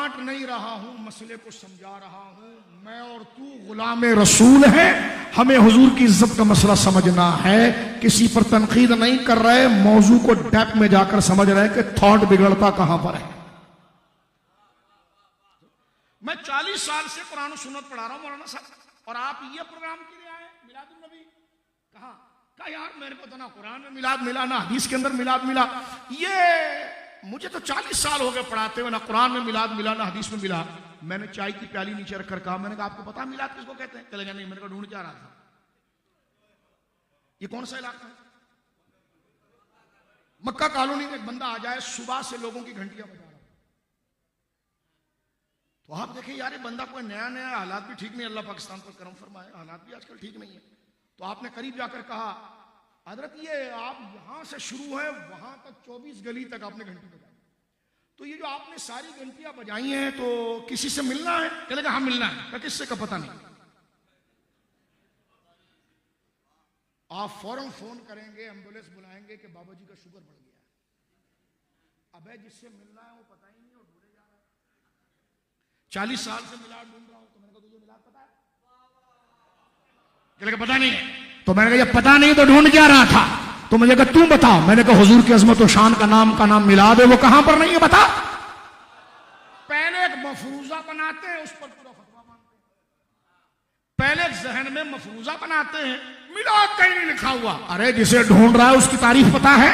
[SPEAKER 2] बांट नहीं रहा हूं, मसले को समझा रहा हूं। मैं और तू गुलाम रसूल है, हमें हुजूर की इज्जत का मसला समझना है। किसी पर तनकीद नहीं कर रहे, मौजू को डेप्थ में जाकर समझ रहे कि थॉट बिगड़ता कहां पर है। मैं 40 साल से कुरान और सुन्नत पढ़ा रहा हूं मौलाना साहब, और आप ये प्रोग्राम के लिए आए मिलादुन नबी। कहा यार मेरे को तो ना कुरान में मिलाद मिला, ना हदीस के अंदर मिलाद मिला। ये मुझे तो 40 साल हो गए पढ़ाते हुए, ना कुरान में मिलाद मिला ना हदीस में मिला। मैंने चाय की प्याली नीचे रखकर कहा, मैंने कहा आपको पता मिलाद किसको कहते हैं? चलेगा नहीं, मैंने कहा ढूंढ क्या रहा था, ये कौन सा इलाका है? मक्का कॉलोनी में एक बंदा आ जाए, सुबह से लोगों की घंटियां बजा रहा, तो आप देखें यार ये बंदा कोई नया नया, हालात भी ठीक नहीं, अल्लाह पाकिस्तान पर करम फरमाए, हालात भी आजकल ठीक नहीं है। तो आपने करीब जाकर कहा, हजरत ये आप यहां से शुरू है वहां तक 24 गली तक आपने घंटी बजाई, तो ये जो आपने सारी घंटियां बजाई हैं तो किसी से मिलना है? कहलेगा हाँ मिलना है। क्या किससे का पता नहीं। आप फौरन फोन करेंगे, एम्बुलेंस बुलाएंगे कि बाबा जी का शुगर बढ़ गया है। अबे जिससे मिलना है वो पता ही नहीं और भूले जा रहा है। 40 साल से मिलाद ढूंढ रहा हूं, तो मैंने कहा तुझे मिलाद पता है? कहलेगा पता नहीं है। तो मैंने कहा पता नहीं तो ढूंढ क्या रहा था? तो मुझे कहा तू बता। मैंने कहा हुजूर की अजमत और शान का नाम मिलाद है, वो कहां पर नहीं है बता। पहले एक मफरूजा बनाते हैं, उस पर पूरा फतवा मानते हैं। पहले एक जहन में मफरूजा बनाते हैं, मिलाद कहीं नहीं लिखा हुआ। अरे जिसे ढूंढ रहा है उसकी तारीफ पता है?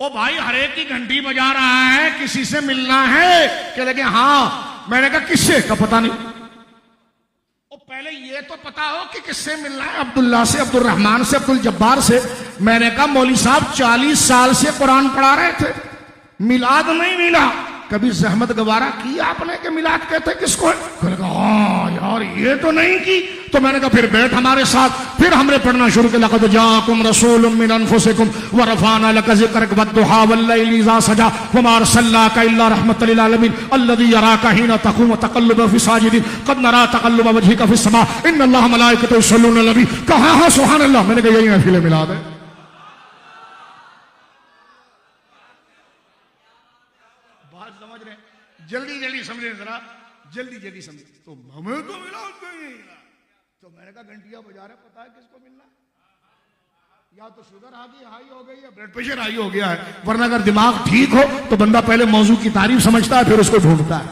[SPEAKER 2] ओ भाई हर एक की घंटी बजा रहा है, किसी से मिलना है? कह लगे हाँ। मैंने कहा किससे? का पता नहीं। पहले ये तो पता हो कि किससे मिलना है, अब्दुल्ला से, अब्दुल रहमान से, अब्दुल जब्बार से। मैंने कहा मौली साहब 40 साल से कुरान पढ़ा रहे थे, मिलाद नहीं मिला, कभी जहमत गवारा की आपने कि मिलाद कहते किसको है? मैंने कहा हाँ यार ये तो नहीं की। तो मैंने कहा फिर बैठ हमारे साथ। फिर हमने पढ़ना शुरू किया, लक़द जाअकुम रसूलुम मिन अनफुसिकुम व रफ़अना लका ज़िक्रक वद्दुहा वल्लैलि इज़ा सजा वमा अरसलनाका इल्ला रहमतल लिल आलमीन अल्लज़ी यराका हीना तक़ूम व तक़ल्लुबका फ़ी साजिदीन क़द नरा तक़ल्लुब वजहिका फ़िस समा इन्नल्लाहा मलाइकतहु युसल्लूना अलन नबी। कहा हाँ सुभान अल्लाह। मैंने कहा यही महफ़िल मिलाद है। बात समझ रहे? जल्दी जल्दी समझे जरा, जल्दी जल्दी समझे। तो हमें तो मिलाद नहीं। तो मैंने कहा घंटियां बजा रहे, पता है किसको मिलना? या तो शुगर हाई हो गई है, ब्लड प्रेशर हाई हो गया है। वरना अगर दिमाग ठीक हो तो बंदा पहले मौजू की तारीफ समझता है, फिर उसको ढूंढता है।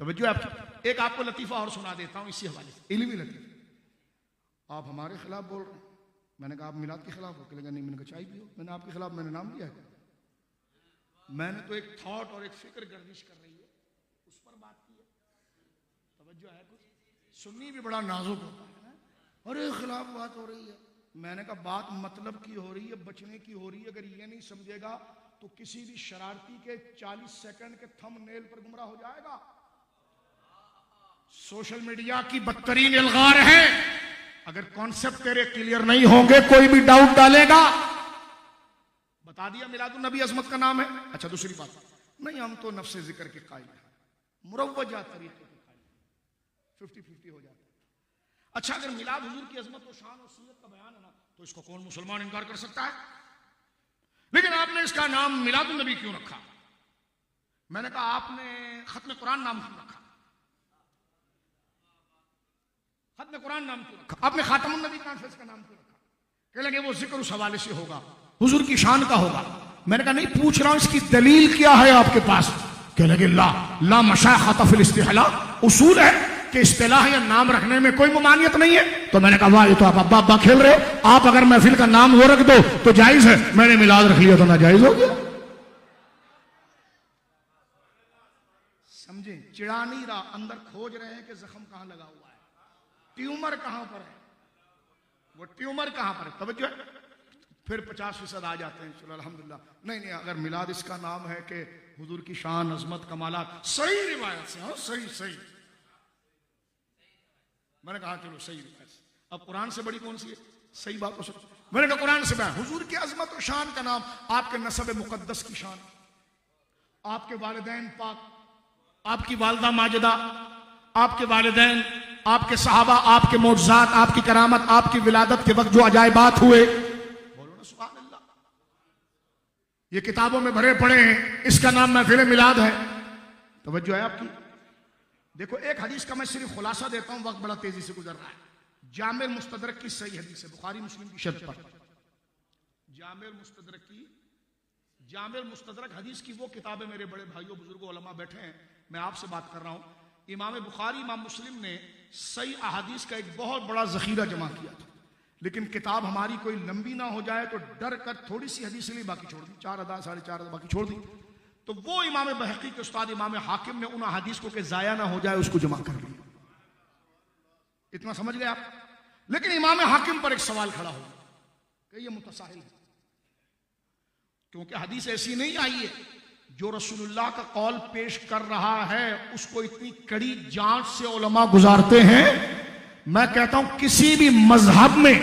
[SPEAKER 2] तवज्जो आपकी। एक आपको लतीफा और सुना देता हूं इसी हवाले से, इल्मी लतीफा। आप हमारे खिलाफ बोल रहे हैं। मैंने कहा आप मिलाद के खिलाफ हो? कहलेगा नहीं। मैंने कहा चाय पियो। मैंने आपके खिलाफ मैंने नाम दिया है? मैंने तो एक थॉट और एक फिक्र गर्दिश कर रही है उस पर बात की है। तवज्जो है कुछ? सुन्नी भी बड़ा नाजुक होता है ना, अरे खिलाफ बात हो रही है। मैंने कहा बात मतलब की हो रही है, बचने की हो रही है। अगर ये नहीं समझेगा तो किसी भी शरारती के 40 सेकंड के थंबनेल पर गुमराह हो जाएगा। सोशल मीडिया की बदतरीन इल्गार है। अगर कॉन्सेप्ट तेरे क्लियर नहीं होंगे कोई भी डाउट डालेगा। बता दिया मिलादुन नबी अजमत का नाम है। अच्छा दूसरी बात, नहीं हम तो नफ्से जिक्र के कायल हैं, मुरव्वजा तरीके के कायल, 50-50 हो जाता है। अच्छा अगर मिलाद हुजूर की अजमत और शान और सीरत का बयान है ना, तो इसको कौन मुसलमान इनकार कर सकता है? लेकिन आपने इसका नाम मिलादुन नबी क्यों रखा? मैंने कहा आपने खत्म कुरान नाम क्यों रखा? खत्म कुरान नाम क्यों रखा? आपने खातमुन नबी कॉन्फ्रेंस का नाम क्यों रखा? कह लगे वो जिक्र उस हवाले से होगा, हुजूर की शान का होगा। मैंने कहा नहीं, पूछ रहा हूं इसकी दलील क्या है आपके पास? कह लगे ला मशाइख़ फिल इस्तिहला, उसूल है कि इस्तिलाह या नाम रखने में कोई ममानियत नहीं है। तो मैंने कहा वाह ये तो आप अब्बा अब्बा खेल रहे हो। आप अगर महफिल का नाम वो रख दो तो जायज है, मैंने मिलाद रख लिया तो नाजायज हो गया। समझे? चिढ़ा नहीं रहा, अंदर खोज रहे हैं कि जख्म कहां लगा हुआ है, ट्यूमर कहां पर है, वो ट्यूमर कहां पर है। तवज्जो है? फिर 50% आ जाते हैं, चलो अल्हम्दुलिल्लाह। नहीं अगर मिलाद इसका नाम है कि हुजूर की शान अजमत कमालात, सही रिवायत से, हाँ सही। मैंने कहा चलो सही रिवायत से। अब कुरान से बड़ी कौन सी है? सही बात हो सकती। मैंने कहा कुरान से बयान, हुजूर की अजमत और शान का नाम, आपके नसब मुकद्दस की शान, आपके वालिदैन पाक, आपकी वालिदा माजिदा, आपके वालिदैन, आपके सहाबा, आपके मोजज़ात, आपकी करामत, आपकी विलादत के वक्त जो अजायबात हुए, बोलो ना सुभान अल्लाह। ये किताबों में भरे पड़े हैं, इसका नाम महफिल मिलाद है। तवज्जो है आपकी। देखो एक हदीस का मैं सिर्फ खुलासा देता हूं, वक्त बड़ा तेजी से गुजर रहा है। जामिल मुस्तदरक की सही हदीस है, बुखारी मुस्लिम की शर्त पर। जामिल मुस्तदरक हदीस की वो किताब है, मेरे बड़े भाइयों बुजुर्गों उलमा बैठे हैं, मैं आपसे बात कर रहा हूं। इमाम बुखारी इमाम मुस्लिम ने सही अहादीस का एक बहुत बड़ा जखीरा जमा किया था, लेकिन किताब हमारी कोई लंबी ना हो जाए तो डर कर थोड़ी सी हदीस लिए बाकी छोड़ दी, 4,000 4,500 बाकी छोड़ दी। तो वो इमाम बहकी के उस्ताद इमाम हाकिम ने उन अहादीस को कि जाया ना हो जाए उसको जमा कर लिया। इतना समझ गए आप। लेकिन इमाम हाकिम पर एक सवाल खड़ा हो कि ये मुतसाहिल है, क्योंकि हदीस ऐसी नहीं आई है जो रसूलुल्लाह का कौल पेश कर रहा है उसको इतनी कड़ी जांच से उलमा गुजारते हैं। मैं कहता हूं किसी भी मजहब में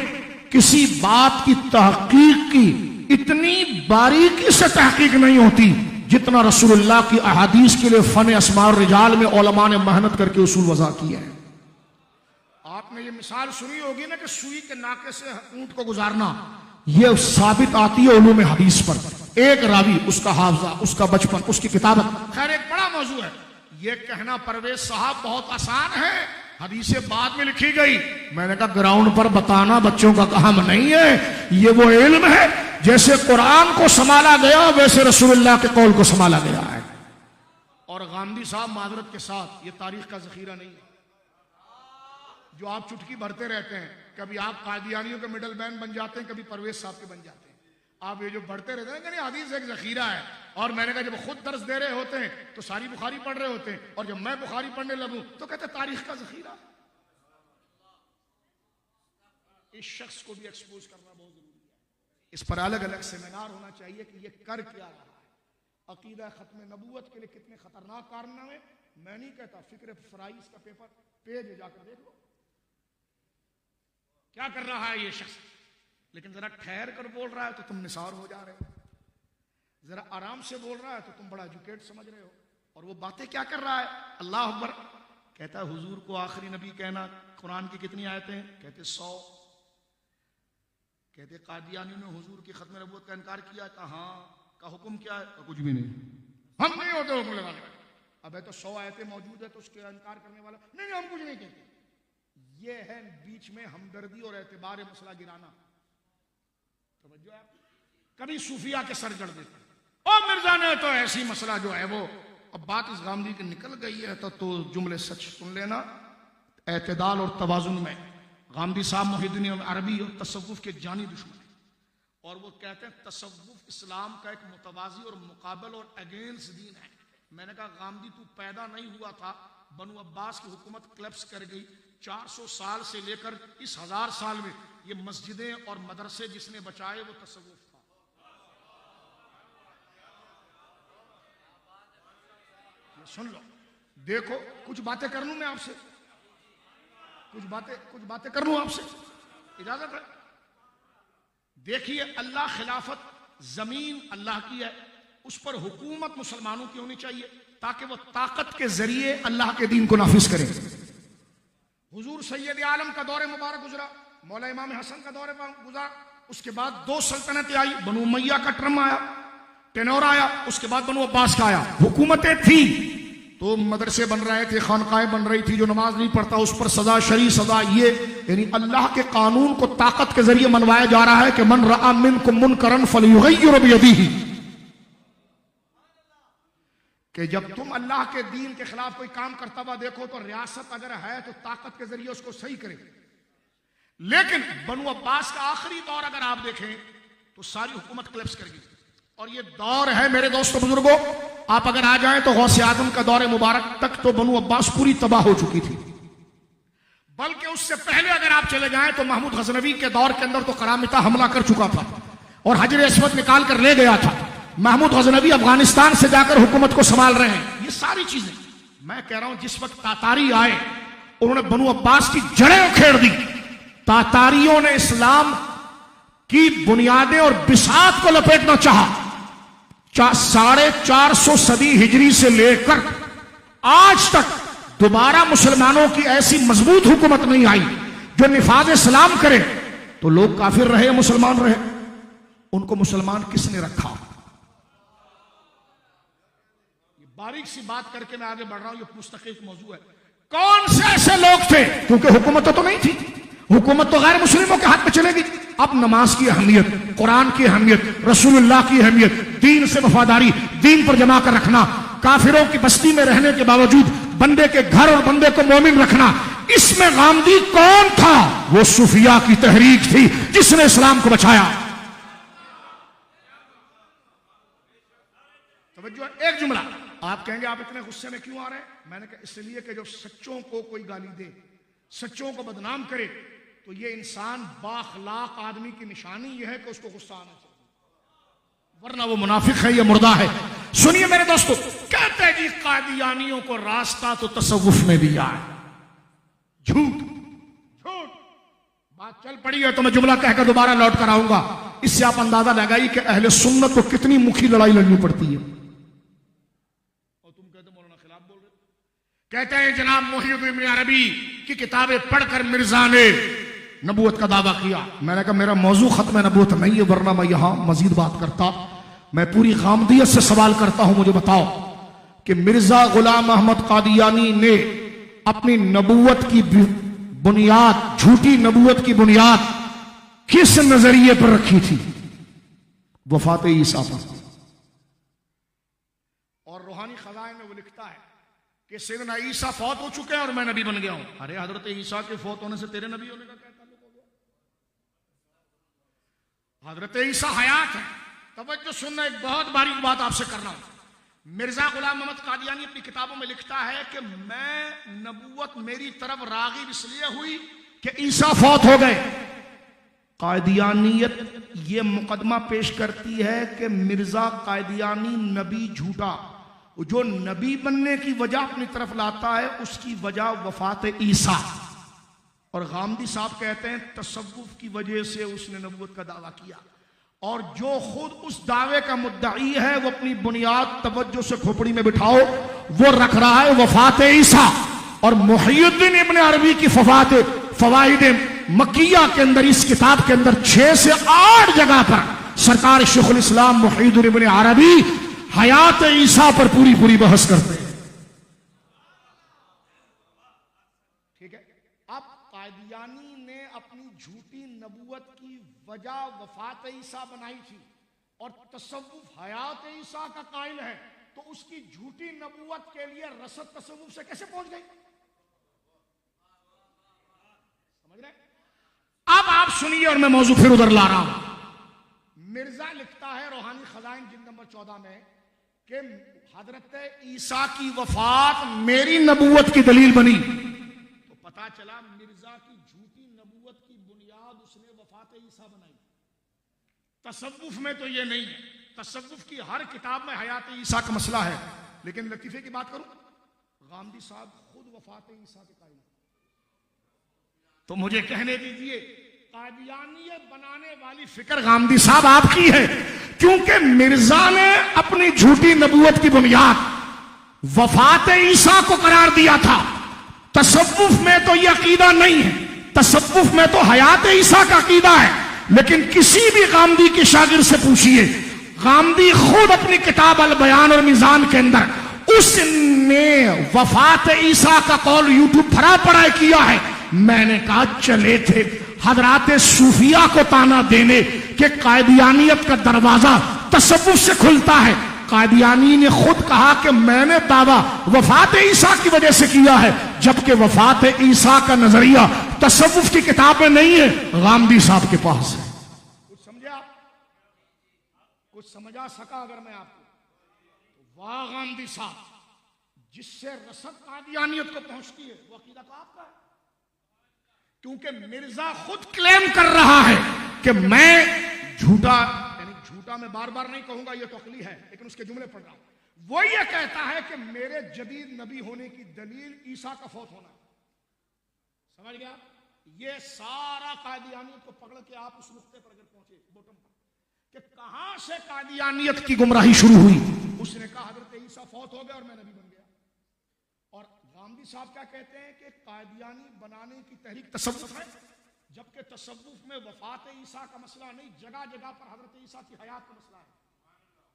[SPEAKER 2] किसी बात की तहकीक की इतनी बारीकी से तहकीक नहीं होती जितना रसूलुल्लाह की अहादीस के लिए फन अस्मा और रिजाल में उलमा ने मेहनत करके उसूल वज़ा किया है। आपने ये मिसाल सुनी होगी ना कि सुई के नाके से ऊंट को गुजारना, ये साबित आती है उलूम हदीस पर। एक रावी, उसका हाफजा, उसका बचपन, उसकी किताबत, खैर एक बड़ा मौजू है। ये कहना परवेज साहब बहुत आसान है, हदीसें बाद में लिखी गई। मैंने कहा ग्राउंड पर बताना बच्चों का काम नहीं है, ये वो इल्म है जैसे कुरान को संभाला गया वैसे रसूलुल्लाह के कौल को संभाला गया है। और गांधी साहब माजरत के साथ, ये तारीख का जखीरा नहीं है जो आप चुटकी भरते रहते हैं। कभी आप कादियानियों के मिडल मैन बन जाते हैं, कभी परवेज साहब के बन जाते हैं। आप ये जो बढ़ते रहते हैं कि हदीस एक जखीरा है। और मैंने कहा जब खुद दर्स दे रहे होते हैं तो सारी बुखारी पढ़ रहे होते हैं, और जब मैं बुखारी पढ़ने लगूं तो कहते तारीख का जखीरा। इस शख्स को भी एक्सपोज करना बहुत जरूरी है। इस पर अलग अलग सेमिनार होना चाहिए कि ये कर क्या रहा है। अकीदा खत्म नबूवत के लिए कितने खतरनाक कारनामे। मैं नहीं कहता, फिक्र फराइज का पेपर पेज जाकर देख लो क्या कर रहा है ये शख्स। लेकिन जरा ठहर कर बोल रहा है तो तुम निसार हो जा रहे हो, जरा आराम से बोल रहा है तो तुम बड़ा एजुकेट समझ रहे हो। और वो बातें क्या कर रहा है, अल्लाह अकबर कहता है हुजूर को आखिरी नबी कहना। कुरान की कितनी आयतें, कहते 100। कहते कादियानी ने हुजूर की खत्म नबूवत का इनकार किया, कहा का हुक्म क्या है, कुछ भी नहीं, हम नहीं होते हुक्म लगाने। अब है तो 100 आयतें मौजूद है तो उसके इनकार करने वाला नहीं, हम कुछ नहीं कहते। ये है बीच में हमदर्दी और एतबार मसला गिराना। समझो आप, कभी सूफिया के सर जड़ देते और मिर्जा ने तो ऐसी मसला जो है वो, अब बात इस गांधी की निकल गई है तो जुमले सच सुन लेना। एतदाल और तवाजुन में गांधी साहब मुहिद्दीन अरबी और तसव्वुफ के जानी दुश्मन है, और वो कहते हैं तसव्वुफ इस्लाम का एक मुतवाजी और मुकाबल और अगेंस्ट दीन है। मैंने कहा गांधी तू पैदा नहीं हुआ था, बनु अब्बास की हुकूमत क्लैप्स कर गई। 400 साल से लेकर इस 1000 साल में ये मस्जिदें और मदरसे जिसने बचाए वो तसव्वुफ था। ये सुन लो, देखो कुछ बातें कर लूं मैं आपसे, कुछ बातें कर लूं आपसे, इजाजत है। देखिए अल्लाह खिलाफत जमीन अल्लाह की है, उस पर हुकूमत मुसलमानों की होनी चाहिए ताकि वो ताकत के जरिए अल्लाह के दीन को नाफिज करें। हुजूर सैयद आलम का दौरे मुबारक गुजरा, मौला इमाम हसन का दौरे गुजरा, उसके बाद 2 सल्तनतें आई। बनु उमैया का टर्म आया, टेनोर आया, उसके बाद बनु अब्बास का आया। हुकूमतें थी तो मदरसे बन रहे थे, खानकाएं बन रही थी, जो नमाज नहीं पढ़ता उस पर सजा, शरी सजा। ये यानी अल्लाह के कानून को ताकत के जरिए मनवाया जा रहा है कि मन रआ मिनकुम मुनकरन फलयुगय्यिरु बियदिही, कि जब तुम अल्लाह के दीन के खिलाफ कोई काम करता हुआ देखो तो रियासत अगर है तो ताकत के जरिए उसको सही करे। लेकिन बनु अब्बास का आखिरी दौर अगर आप देखें तो सारी हुकूमत क्लैप्स कर गई। और ये दौर है मेरे दोस्तों बुजुर्गों, आप अगर आ जाएं तो गौसे आजम का दौरे मुबारक तक तो बनु अब्बास पूरी तबाह हो चुकी थी। बल्कि उससे पहले अगर आप चले जाएं तो महमूद गजनवी के दौर के अंदर तो करामिता हमला कर चुका था और हजर अस्वद निकाल कर ले गया था। महमूद गजनवी अफगानिस्तान से जाकर हुकूमत को संभाल रहे हैं। ये सारी चीजें मैं कह रहा हूं, जिस वक्त तातारी आए उन्होंने बनु अब्बास की जड़ें उखेड़ दी। तातारियों ने इस्लाम की बुनियादें और बिसात को लपेटना चाहा। 450 सदी हिजरी से लेकर आज तक दोबारा मुसलमानों की ऐसी मजबूत हुकूमत नहीं आई जो निफाज इस्लाम करे। तो लोग काफिर रहे, मुसलमान रहे, उनको मुसलमान किसने रखा? बारीक सी बात करके मैं आगे बढ़ रहा हूं, ये पुस्तक एक मौजू है। कौन से ऐसे लोग थे, क्योंकि हुकूमत तो नहीं थी, हुकूमत तो गैर मुस्लिमों के हाथ में चलेगी। अब नमाज की अहमियत, कुरान की अहमियत, रसूलुल्लाह की अहमियत, दीन से वफादारी, दीन पर जमा कर रखना, काफिरों की बस्ती में रहने के बावजूद बंदे के घर और बंदे को मोमिन रखना, इसमें गांधी कौन था? वो सूफिया की तहरीक थी जिसने इस्लाम को बचाया। तवज्जो, एक जुमला। आप कहेंगे आप इतने गुस्से में क्यों आ रहे हैं? मैंने कहा इसलिए कि जो सच्चों को कोई गाली दे, सच्चों को बदनाम करे, तो ये इंसान बाखलाक आदमी की निशानी यह है कि उसको गुस्सा आना चाहिए, वरना वो मुनाफिक है, ये मुर्दा है। सुनिए मेरे दोस्तों, कहते हैं जी कादियानियों को रास्ता तो तसव्वुफ ने दिया है। झूठ झूठ बात चल पड़ी है तो मैं जुमला कहकर दोबारा लौट कर आऊंगा। इससे आप अंदाजा लगाइए कि अहले सुन्नत को कितनी मुखी लड़ाई लड़नी पड़ती है। और तुम कहते मौलाना खिलाफ बोल रहे। कहते हैं जनाब मुहीद्दीन इब्न अरबी की किताबें पढ़कर मिर्जा ने नबूवत का दावा किया। मैंने कहा मेरा मौजू खत्म नबूवत नहीं है, वरना मैं यहां मजीद बात करता। मैं पूरी गामदियत से सवाल करता हूं, मुझे बताओ कि मिर्जा गुलाम अहमद कादियानी ने अपनी नबूवत की बुनियाद, झूठी नबूवत की बुनियाद किस नजरिए पर रखी थी? वफात ईसा पर। और रूहानी खजाइन में वो लिखता है कि सैयदना ईसा फौत हो चुके हैं और मैं नबी बन गया हूं। अरे हजरत ईसा के फौत होने से तेरे नबी होने का क्या ताल्लुक हो गया? हजरत ईसा हयात है। तवज्जो सुनना, एक बहुत बारीक बात आपसे कर रहा हूं। मिर्जा गुलाम अहमद कादियानी अपनी किताबों में लिखता है कि मैं नबूवत मेरी तरफ रागिब इसलिए हुई कि ईसा फौत हो गए। कादियानियत ये मुकदमा पेश करती है कि मिर्जा कादियानी नबी झूठा, जो नबी बनने की वजह अपनी तरफ लाता है उसकी वजह वफात ईसा। और गामदी साहब कहते हैं तसव्वुफ की वजह से उसने नबूवत का दावा किया, और जो खुद उस दावे का मुद्दई है वो अपनी बुनियाद तवज्जो से खोपड़ी में बिठाओ, वो रख रहा है वफात ईसा। और मुहीद्दीन इब्न अरबी की फवाइद मक्किया के अंदर, इस किताब के अंदर 6 से 8 जगह पर सरकार शेखुल इस्लाम मुहीद्दीन इब्न अरबी हयात ईसा पर पूरी पूरी बहस करते हैं। ठीक है। अब कादियानी ने अपनी झूठी नबूवत की वजह वफात ईसा बनाई थी और तसव्वुफ हयात ईसा का कायल है, तो उसकी झूठी नबूवत के लिए रसद तसव्वुफ से कैसे पहुंच गई? समझ रहे? अब आप सुनिए और मैं मौजू फिर उधर ला रहा हूं। मिर्जा लिखता है रूहानी खजाइन जिल्द नंबर 14 में कि हजरत ईसा की वफात मेरी नबूवत की दलील बनी। तो पता चला मिर्जा की झूठी नबूवत की बुनियाद उसने वफात ईसा बनाई। तसव्वुफ में तो ये नहीं है, तसव्वुफ की हर किताब में हयात ईसा का मसला है। लेकिन लतीफे की बात करूं, गामदी साहब खुद वफात ईसा के कायल। तो मुझे कहने दीजिए, कादियानियत बनाने वाली फिक्र गामदी साहब आपकी है, क्योंकि मिर्जा ने अपनी झूठी नबूवत की बुनियाद वफात ईसा को करार दिया था। तसव्वुफ में तो यह अकीदा नहीं है, तसव्वुफ में तो हयात ईसा का अकीदा है। लेकिन किसी भी गामदी के शागिर्द से पूछिए, गामदी खुद अपनी किताब अल बयान और मीजान के अंदर उसने वफात ईसा का कौल यूट्यूब भरा पड़ा किया है। मैंने कहा चले थे हजरात सूफिया को ताना देने के कादियानियत का दरवाजा तसव्वुफ से खुलता है। कादियानी ने खुद कहा कि मैंने दावा वफात ईसा की वजह से किया है, जबकि वफात ईसा का नजरिया तसव्वुफ की किताब में नहीं है, गामदी साहब के पास है। कुछ समझे आप? कुछ समझा सका अगर मैं आपको? तो वाह गामदी साहब, जिससे रसद कादियानियत को पहुंचती है वो अकीदा तो आपका है। क्योंकि मिर्जा खुद क्लेम कर रहा है कि मैं झूठा, यानी झूठा मैं बार बार नहीं कहूंगा, ये तो अकली है, लेकिन उसके जुमले पढ़ रहा हूं। वो ये कहता है कि मेरे जदीद नबी होने की दलील ईसा का फौत होना है। समझ गया? ये सारा कादियानियत को पकड़ के आप उस नुक्ते पर अगर पहुंचे बॉटम पर कि कहां से कादियानियत की गुमराही शुरू हुई। उसने कहा हजरत ईसा फौत हो गया और मैं नबी बन गया। और गामदी साहब क्या कहते हैं कि कादियानी बनाने की तहरीक तसव्वुफ है, जबकि तसव्वुफ में वफात ईसा का मसला नहीं, जगह जगह पर हजरत ईसा की हयात का मसला है।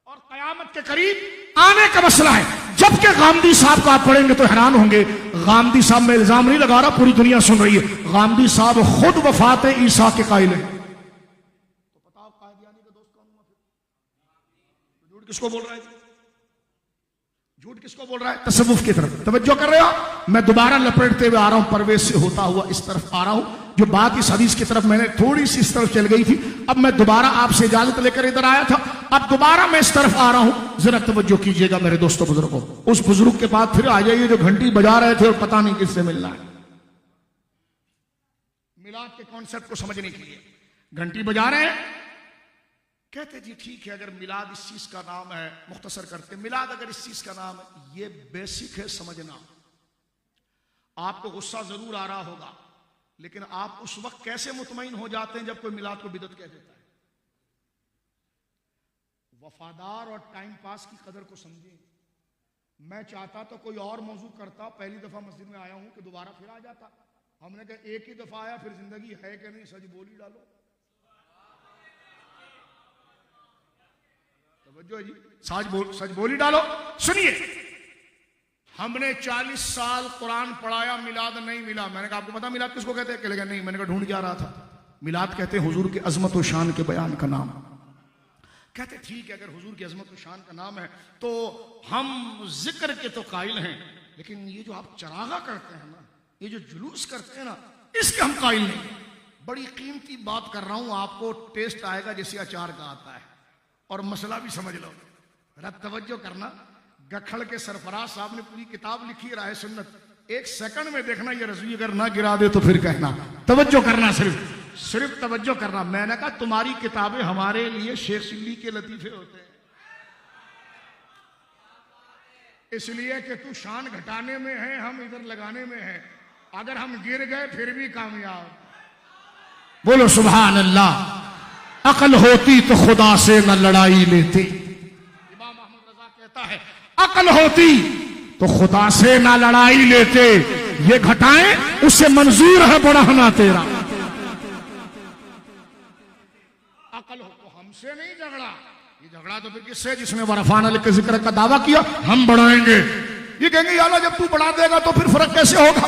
[SPEAKER 2] और कयामत के करीब आने का मसला है। जबकि गांधी साहब का आप पढ़ेंगे तो हैरान होंगे। गांधी साहब में इल्जाम नहीं लगा रहा, पूरी दुनिया सुन रही है। गांधी साहब खुद वफात ईसा के कायल हैं। तो बताओ कादियानी का दोस्त कौन हुआ फिर? झूठ किसको बोल रहा है? झूठ किसको बोल रहा है? तसव्वुफ की तरफ तवज्जो कर रहे हो? मैं दोबारा लपेटते हुए आ रहा हूं, परवेज से होता हुआ इस तरफ आ रहा हूं। जो बात इस हदीस की तरफ मैंने थोड़ी सी इस तरफ चल गई थी, अब मैं दोबारा आपसे इजाजत लेकर इधर आया था, अब दोबारा मैं इस तरफ आ रहा हूं। जरा तवज्जो कीजिएगा मेरे दोस्तों बुजुर्गों। उस बुजुर्ग के बाद फिर आ जाइए जो घंटी बजा रहे थे और पता नहीं किससे मिलना है। मिलाद के कॉन्सेप्ट को समझने के लिए घंटी बजा रहे हैं, कहते जी ठीक है, अगर मिलाद इस चीज का नाम है, मुख्तसर करते मिलाद अगर इस चीज का नाम है, ये बेसिक है समझना। आपको गुस्सा जरूर आ रहा होगा, लेकिन आप उस वक्त कैसे मुतमईन हो जाते हैं जब कोई मिलाद को बिदअत कह देता है। वफादार और टाइम पास की कदर को समझें। मैं चाहता तो कोई और मौजू करता, पहली दफा मस्जिद में आया हूं कि दोबारा फिर आ जाता। हमने कहा एक ही दफा आया, फिर जिंदगी है कि नहीं, सच बोली डालो। जी सच बोली डालो। सुनिए, हमने 40 साल कुरान पढ़ाया, मिलाद नहीं मिला। मैंने कहा आपको पता मिलाद किसको कहते हैं? कहेगा नहीं। मैंने कहा ढूंढ जा रहा था। मिलाद कहते हैं हुजूर की अजमत और शान के बयान का नाम। कहते ठीक है, अगर हुजूर की अजमत और शान का नाम है तो हम जिक्र के तो कायल हैं, लेकिन ये जो आप चरागा करते हैं ना, ये जो जुलूस करते हैं ना, इसके हम कायल नहीं। बड़ी कीमती बात कर रहा हूं, आपको टेस्ट आएगा जैसे अचार का आता है, और मसला भी समझ लो। रब तवज्जो करना। गखड़ के सरफराज साहब ने पूरी किताब लिखी राह सुन्नत। एक सेकंड में देखना, ये रज़वी अगर ना गिरा दे तो फिर कहना। तवज्जो करना, सिर्फ तवज्जो करना। मैंने कहा तुम्हारी किताबें हमारे लिए शेख चिल्ली के लतीफे होते हैं, इसलिए कि तू शान घटाने में है, हम इधर लगाने में है। अगर हम गिर गए फिर भी कामयाब। बोलो सुभान अल्लाह। अकल होती तो खुदा से न लड़ाई लेती। इमाम अहमद रजा कहता है अकल होती तो खुदा से ना लड़ाई लेते। ये घटाएं उससे मंजूर है बढ़ाना तेरा। अकल हो तो हमसे नहीं झगड़ा, ये झगड़ा तो फिर किससे? जिसने वरफाना लिख के जिक्र का दावा किया हम बढ़ाएंगे। ये कहेंगे यार जब तू बढ़ा देगा तो फिर फर्क कैसे होगा?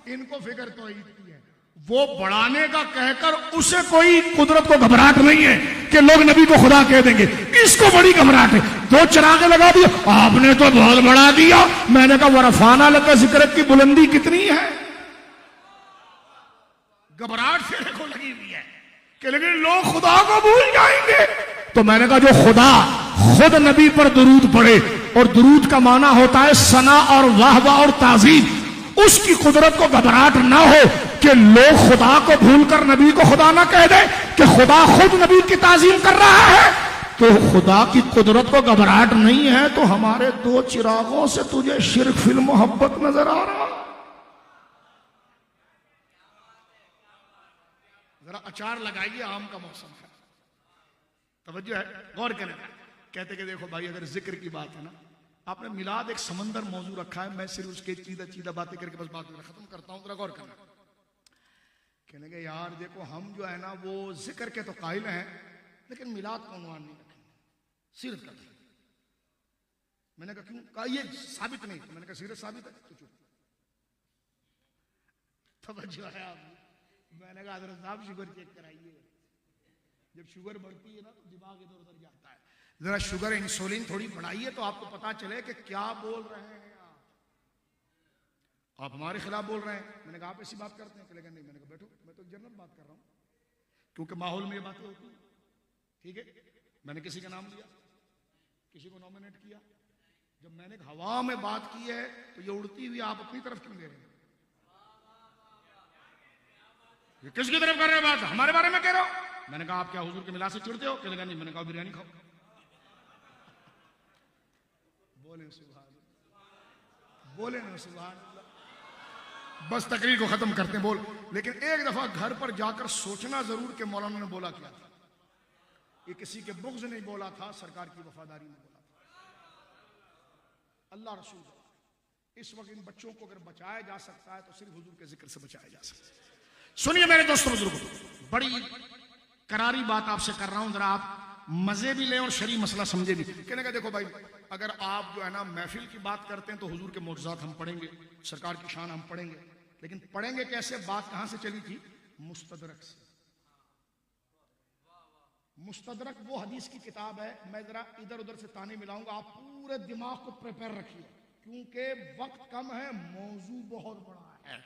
[SPEAKER 2] इनको फिक्र तो है, वो बढ़ाने का कहकर उसे कोई कुदरत को घबराहट नहीं है कि लोग नबी को खुदा कह देंगे। इसको बड़ी घबराहट है। 2 चिरागे लगा दिए, आपने तो बहुत बढ़ा दिया। मैंने कहा वरफाना लगा जिक्र की बुलंदी कितनी है? घबराहट से देखो लगी हुई है कि लेकिन लोग खुदा को भूल जाएंगे। तो मैंने कहा जो खुदा खुद नबी पर दुरूद पढ़े, और दुरूद का माना होता है सना और वाहवा और ताजीम, उसकी कुदरत को घबराहट ना हो कि लोग खुदा को भूलकर नबी को खुदा ना कह दे, कि खुदा खुद नबी की ताजीम कर रहा है। तो खुदा की कुदरत को घबराहट नहीं है तो हमारे 2 चिरागों से तुझे शिर्क फिल मोहब्बत नजर आ रहा। जरा अचार लगाइए, आम का मौसम है। तवज्जो है, गौर करें। कहते कि देखो भाई अगर जिक्र की बात है ना, आपने मिलाद एक समंदर मौजू रखा है, मैं सिर्फ उसके चीदा बातें करके बस बात खत्म करता हूं। जरा गौर करना। कहने के यार देखो हम जो है ना वो जिक्र के तो कायल हैं, लेकिन मिलाद को उन्वान नहीं रखेंगे, सीरत करते हैं। मैंने कहा क्यों? कहा ये साबित नहीं। तो मैंने कहा सीरत साबित है तो चुप। तवज्जो है आपने? मैंने कहा हज़रत साहब शुगर चेक कराइए। जब शुगर बढ़ती है ना तो दिमाग इधर उधर जाता है। जरा शुगर इंसुलिन थोड़ी बढ़ाइए तो आपको पता चले कि क्या बोल रहे हैं आप हमारे खिलाफ बोल रहे हैं। मैंने कहा आप ऐसी बात करते हैं? लेकिन नहीं। मैंने कहा बैठो, मैं तो जनरल बात कर रहा हूं, क्योंकि माहौल में ये बातें होती हैं। ठीक है, मैंने किसी का नाम लिया, किसी को नॉमिनेट किया। जब मैंने हवा में बात की है तो ये उड़ती हुई आप अपनी तरफ क्यों ले रहे हैं? ये किसकी तरफ कर रहे हैं बात? हमारे बारे में कह रहे हो? मैंने कहा आप क्या हुजूर के मिलाद से चिढ़ते हो? कहने लगा नहीं। मैंने कहा बिरयानी खाओ। बोले सुभान अल्लाह, बोले ना सुभान अल्लाह। बस तकरीर को खत्म करते हैं। बोल, लेकिन एक दफा घर पर जाकर सोचना जरूर कि मौलाना ने बोला क्या था। ये किसी के बुग़्ज़ नहीं बोला था, सरकार की वफादारी में बोला था। अल्लाह रसूल, इस वक्त इन बच्चों को अगर बचाया जा सकता है तो सिर्फ हुजूर के जिक्र से बचाया जा सकता है। सुनिए मेरे दोस्तों बुजुर्गों, बड़ी करारी बात आपसे कर रहा हूं, जरा आप मजे भी लें और शरई मसला समझे भी। कहने का देखो भाई, अगर आप जो है ना महफिल की बात करते हैं तो हुजूर के मौजज़ात हम पढ़ेंगे, सरकार की शान हम पढ़ेंगे, लेकिन पढ़ेंगे कैसे? बात कहां से चली थी? मुस्तदरक से। मुस्तदरक वो हदीस की किताब है, मैं जरा इधर उधर से ताने मिलाऊंगा, आप पूरे दिमाग को प्रिपेयर रखिए क्योंकि वक्त कम है, मौजू बहुत बड़ा है।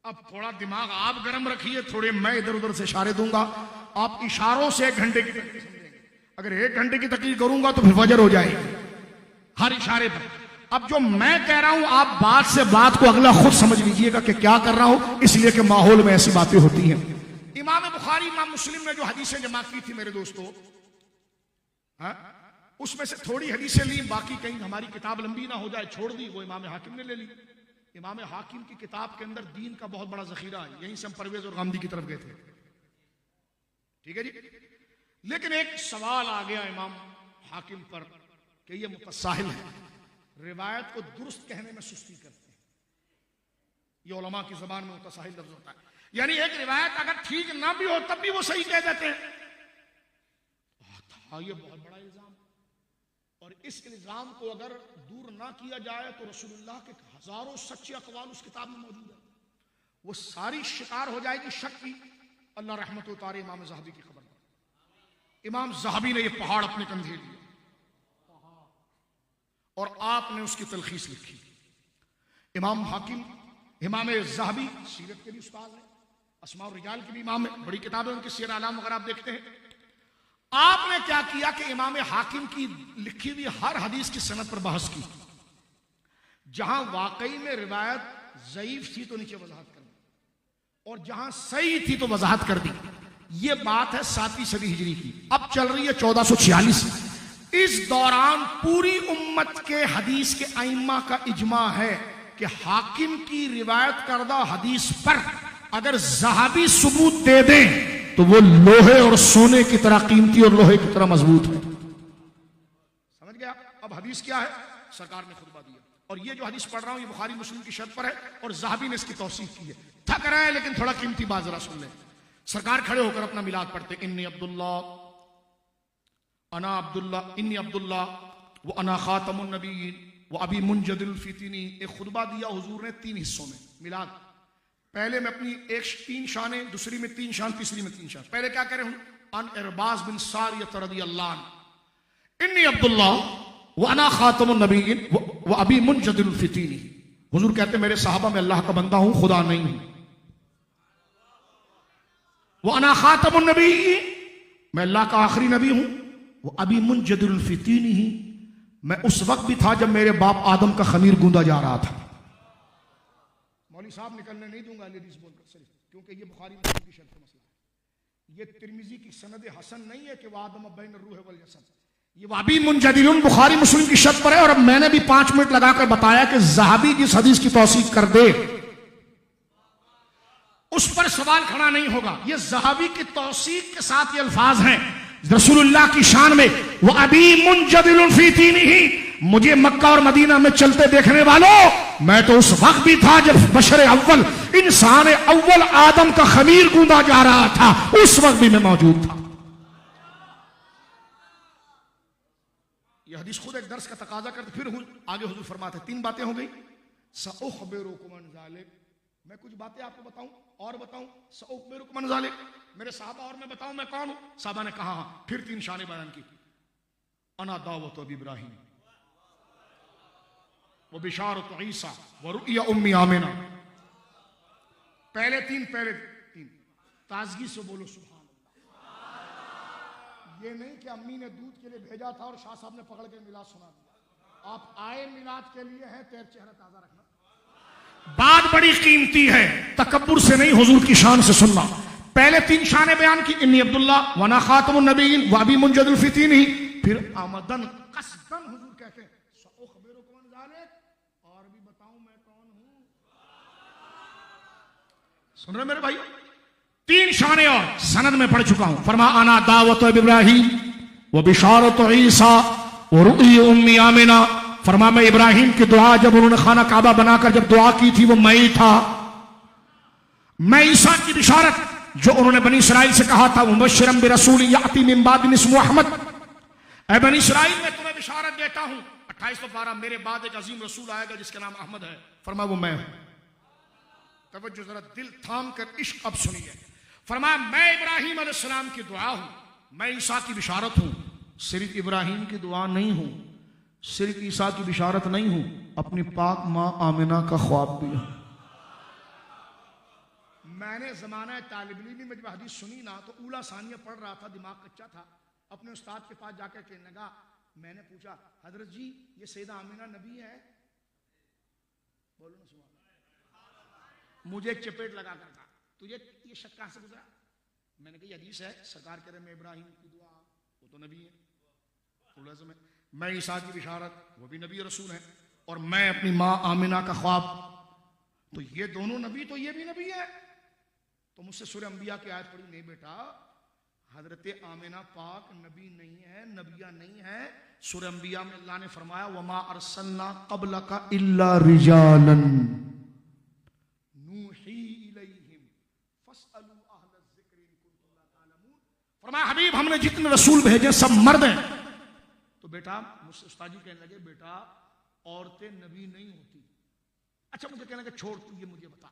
[SPEAKER 2] अब थोड़ा दिमाग आप गर्म रखिए, थोड़े मैं इधर उधर से इशारे दूंगा, आप इशारों से 1 घंटे की तकलीफ समझेंगे। अगर 1 घंटे की तकलीफ करूंगा तो फिर फजर हो जाएगी हर इशारे पर। अब जो मैं कह रहा हूं आप बात से बात को अगला खुद समझ लीजिएगा कि क्या कर रहा हूं, इसलिए कि माहौल में ऐसी बातें होती हैं। इमाम बुखारी, इमाम मुस्लिम ने जो हदीसें जमा की थी मेरे दोस्तों, उसमें से थोड़ी हदीसें ली, बाकी कहीं हमारी किताब लंबी ना हो जाए छोड़ दी, वो इमाम हाकिम ने ले ली। इमाम हाकिम की किताब के अंदर दीन का बहुत बड़ा जखीरा है, यहीं से हम परवेज और गांधी की तरफ गए थे, ठीक है जी। लेकिन एक सवाल आ गया इमाम हाकिम पर कि ये मुतसाहिल है, रिवायत को दुरुस्त कहने में सुस्ती करते हैं। ये उलमा की जबान में मुतसाहिल लफ्ज होता है, यानी एक रिवायत अगर ठीक ना भी हो तब भी वो सही कह देते हैं। ये बहुत बड़ा इल्जाम, और इस इल्जाम को अगर दूर ना किया जाए तो रसूलुल्लाह के हजारों सच्चे अक़वाल उस किताब में मौजूद है, वो सारी शिकार हो जाएगी शक की। अल्लाह रहमत उतारे इमाम ज़हाबी की खबर पर। इमाम ज़हाबी ने ये पहाड़ अपने कंधे लिया और आपने उसकी तलखीस लिखी। इमाम हाकिम, इमाम ज़हाबी सीरत के भी उस्ताद हैं, अस्मा और रिजाल की भी इमाम है, बड़ी किताब है उनकी, सीर आलाम वगैरह आप देखते हैं। आपने क्या किया कि इमाम हाकिम की लिखी हुई हर हदीस की सनद पर बहस की, जहां वाकई में रिवायत ज़ईफ थी तो नीचे वजाहत कर दी, और जहां सही थी तो वजाहत कर दी। ये बात है 7वीं सदी हिजरी की, अब चल रही है 1446। इस दौरान पूरी उम्मत के हदीस के आइम्मा का इजमा है कि हाकिम की रिवायत करदा हदीस पर अगर ज़हाबी सबूत दे दें तो वो लोहे और सोने की तरह कीमती और लोहे की तरह मजबूत है। समझ गया? अब हदीस क्या है? सरकार ने खुतबा दिया, और ये जो हदीस पढ़ रहा हूं ये बुखारी मुस्लिम की शर्त पर है, और ज़हाबी ने इसकी तौसीफ की है। थक रहा है लेकिन थोड़ा कीमती बात जरा सुन ले। सरकार खड़े होकर अपना मिलाद पढ़ते, इन्नी अब्दुल्ला अना अब्दुल्ला इन्नी अब्दुल्ला व अना खातमुन नबीयीन व अबी मुंजदिल फितनी। एक खुतबा दिया हुजूर ने 3 हिस्सों में मिलाद। पहले में अपनी 3 शानें, दूसरी में 3 शान, तीसरी में 3 शान। पहले क्या कह रहे हूं? अन इरबाज बिन सारियत रदियल्लाहु अन्हु इन्नी अब्दुल्ला व अना खातमुन नबीयीन व अबी मुंजदिल फितनी। हुजूर कहते मेरे साहबा में अल्लाह का बंदा हूं, खुदा नहीं हूं। वो अना खातमुन नबीयीन, मैं अल्लाह का आखिरी नबी हूं। वो अबी मुंजदिल फितनी, मैं उस वक्त भी था जब मेरे बाप आदम का खमीर गूंदा जा रहा था। मौलवी साहब निकलने नहीं दूंगा हदीस बोलकर सिर्फ, क्योंकि ये बुखारी मुस्लिम की शर्त का मसला है। ये तिरमिजी की सनद हसन नहीं है कि वो आदम बैन रूह वल जसद, ये अबी मुंजदिल बुखारी मुस्लिम की शर्त पर है। और मैंने भी 5 मिनट लगाकर बताया कि ज़हाबी जिस हदीस की तौसीक कर दे उस पर सवाल खड़ा नहीं होगा। ये ज़हाबी की तौसीक के साथ ये अल्फाज हैं रसूलुल्लाह की शान में, वो अबी मुंजदिल फितनी, मुझे मक्का और मदीना में चलते देखने वालों, मैं तो उस वक्त भी था जब बशर अव्वल, इंसान अव्वल आदम का खमीर गूंदा जा रहा था, उस वक्त भी मैं मौजूद था। यह हदीस खुद एक दर्स का तकाजा करते। फिर आगे हुजूर फरमाते 3 बातें हो गई। सउखबिरुकुम अन ज़ालिक, मैं कुछ बातें आपको बताऊं और बताऊं। सउखबिरुकुम अन ज़ालिक, मेरे साहबा और मैं बताऊं मैं कौन हूं। साहबा ने कहा हाँ। फिर 3 शानें बयान की। अना दावत अबी इब्राहिम वो बिशारत ईसा व रुया उम्मी आमिना। पहले तीन ताजगी से बोलो सुभान अल्लाह। ये नहीं कि अम्मी ने दूध के लिए भेजा था और शाह साहब ने पकड़ के मिलाद सुना दिया। आप आए मिलाद के लिए हैं, तेरा चेहरा ताजा रखना। बात बड़ी कीमती है, तकब्बुर से नहीं, हुजूर की शान से सुनना। पहले 3 शानें बयान की, इन्नी अब्दुल्ला व अना खातमुन नबीयीन व अबी मुंजदिल फितनी। फिर आमदन कसदन हुजूर कहते हैं सउखबिरुकुम अन ज़ालिक, और भी बताऊं मैं कौन हूं। सुन रहे मेरे भाई? 3 शानें और सनद में पढ़ चुका हूं। फरमा अना दावत इब्राहिम व बिशारत ईसा व रुया उम्मी आमिना। फरमा मैं इब्राहिम की दुआ, जब उन्होंने खाना काबा बनाकर जब दुआ की थी वो मैं ही था। मैं ईसा की बिशारत जो उन्होंने बनी इसराइल से कहा था, मुबश्शिरन बिरसूल याती मिन बादिन इस्मुहु अहमद, ऐ बनी इसराइल मैं तुम्हें बिशारत देता हूं 28 पारा, मेरे बाद एक अजीम रसूल आएगा जिसका नाम अहमद है। फरमाया वो मैं हूं। तवज्जो जरा दिल थाम कर इश्क अब सुनिए। फरमाया मैं इब्राहिम अलैहिस्सलाम की दुआ हूं, मैं ईसा की बिशारत हूं। सिर्फ इब्राहिम की दुआ नहीं हूं, सिर्फ ईसा की बिशारत नहीं हूं, अपनी पाक मां आमिना का ख्वाब भी हूं। मैंने जमाना तालिब इल्मी में जब हदीस सुनी ना तो ऊला सानिया पढ़ रहा था, दिमाग कच्चा था। अपने उस्ताद के पास जाकर कहने लगा, मैंने पूछा हजरत जी ये सैयदा आमिना नबी है? बोलो ना सुभान अल्लाह। मुझे एक चपेट लगा कर कहा, तुझे ये शक कहां से गुजरा? मैंने कहा हदीस है, सरकार कह रहे मैं इब्राहिम की दुआ, वो तो नबी है। मैं ईसा की बिशारत, वो भी नबी रसूल है। और मैं अपनी माँ आमिना का ख्वाब, तो ये दोनों नबी, तो ये भी नबी है। तो मुझसे सूरह अंबिया की आयत पढ़ी, नहीं बेटा हजरत आमिना पाक नबी नहीं है, नबिया नहीं है। सूरह अंबिया में अल्लाह ने फरमाया वमा अरसलना क़ब्लका इल्ला रिजालन नूही इलैहिम फस्अलू अहल ज़िक्र इन कुंतुम ला तालमून। फरमाया हबीब हमने जितने रसूल भेजे सब मर्द हैं। तो बेटा मुझसे उस्ताद जी कहने लगे, बेटा औरतें नबी नहीं होती। अच्छा मुझे कहने लगे छोड़, तू ये मुझे बता,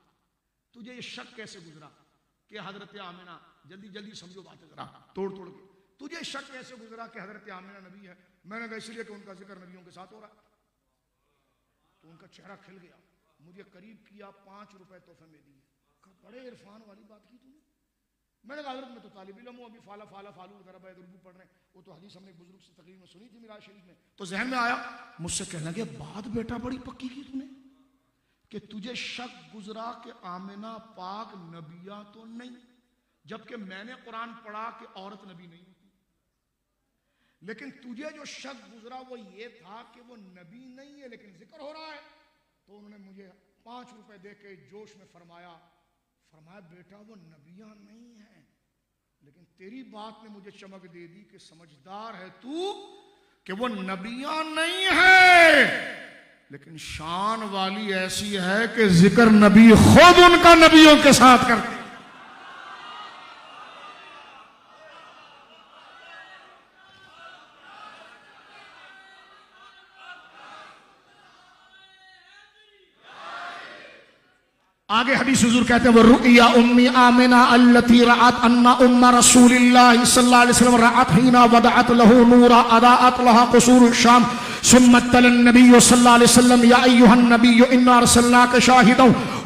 [SPEAKER 2] तुझे ये शक कैसे गुजरा कि हजरत आमिना, जल्दी जल्दी समझो बातें जरा तोड़ तोड़ के, तुझे शक कैसे गुजरा कि हजरत आमिना नबी है? मैंने कहा इसलिए कि उनका जिक्र नबियों के साथ हो रहा है। तो उनका चेहरा खिल गया, मुझे करीब किया, 5 रुपए तोहफे में दिए। बड़े इरफान वाली बात की तूने। मैंने कहा हजरत मैं तो तालिब इल्म हूं, अभी फाला फाला फालू वगैरह बैदुर्बू पढ़ रहे हैं, वो तो हदीस हमने बुजुर्ग से तकरीर में सुनी थी मिराज शरीफ में। तो जहन में आया, मुझसे कहने लगे बात बेटा बड़ी पक्की की तूने कि तुझे शक गुजरा कि आमिना पाक नबिया तो नहीं, जबकि मैंने कुरान पढ़ा कि औरत नबी नहीं होती। लेकिन तुझे जो शक गुजरा वो ये था कि वो नबी नहीं है लेकिन जिक्र हो रहा है। तो उन्होंने मुझे 5 रुपए दे के जोश में फरमाया बेटा वो नबिया नहीं है, लेकिन तेरी बात ने मुझे चमक दे दी कि समझदार है तू कि वो नबिया नहीं है, लेकिन शान वाली ऐसी है कि जिक्र नबी खुद उनका नबियों के साथ करते। आगे हदीस हुजूर कहते हैं वो रुइया उम्मी आमिना अल्लती रअत अन्ना उम्मा रसूलिल्लाह सल्लल्लाहु अलैहि वसल्लम रअत हिना वदअत लहू नूरा अदाअत लहा कुसूर शाम सुम्मा तलन नबी सल्लल्लाहु अलैहि वसल्लम या अय्युहन नबी इन्ना अरसलनाका शाहिदन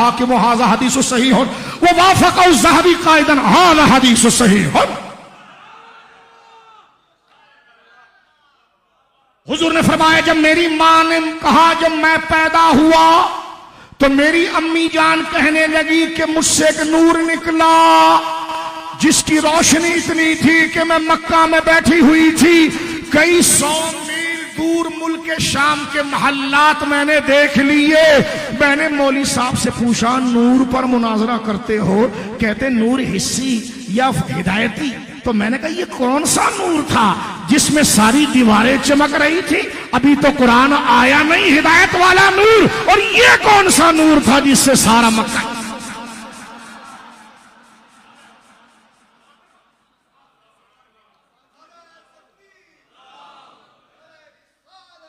[SPEAKER 2] हाकिम हाज़ा हदीसुन सहीहुन व वाफ़क़हु ज़हबी क़ाइदन हाज़ा हदीसुन सहीहुन। हुजूर ने फरमाया जब मेरी मां ने कहा, जब मैं पैदा हुआ तो मेरी अम्मी जान कहने लगी कि मुझसे एक नूर निकला जिसकी रोशनी इतनी थी कि मैं मक्का में बैठी हुई थी, कई 100 मील दूर मुल्क शाम के महल्लात मैंने देख लिए। मैंने मौली साहब से पूछा नूर पर मुनाजरा करते हो, कहते नूर हिस्सी या हिदायती। तो मैंने कहा ये कौन सा नूर था जिसमें सारी दीवारें चमक रही थी? अभी तो कुरान आया नहीं, हिदायत वाला नूर। और ये कौन सा नूर था जिससे सारा मक्का।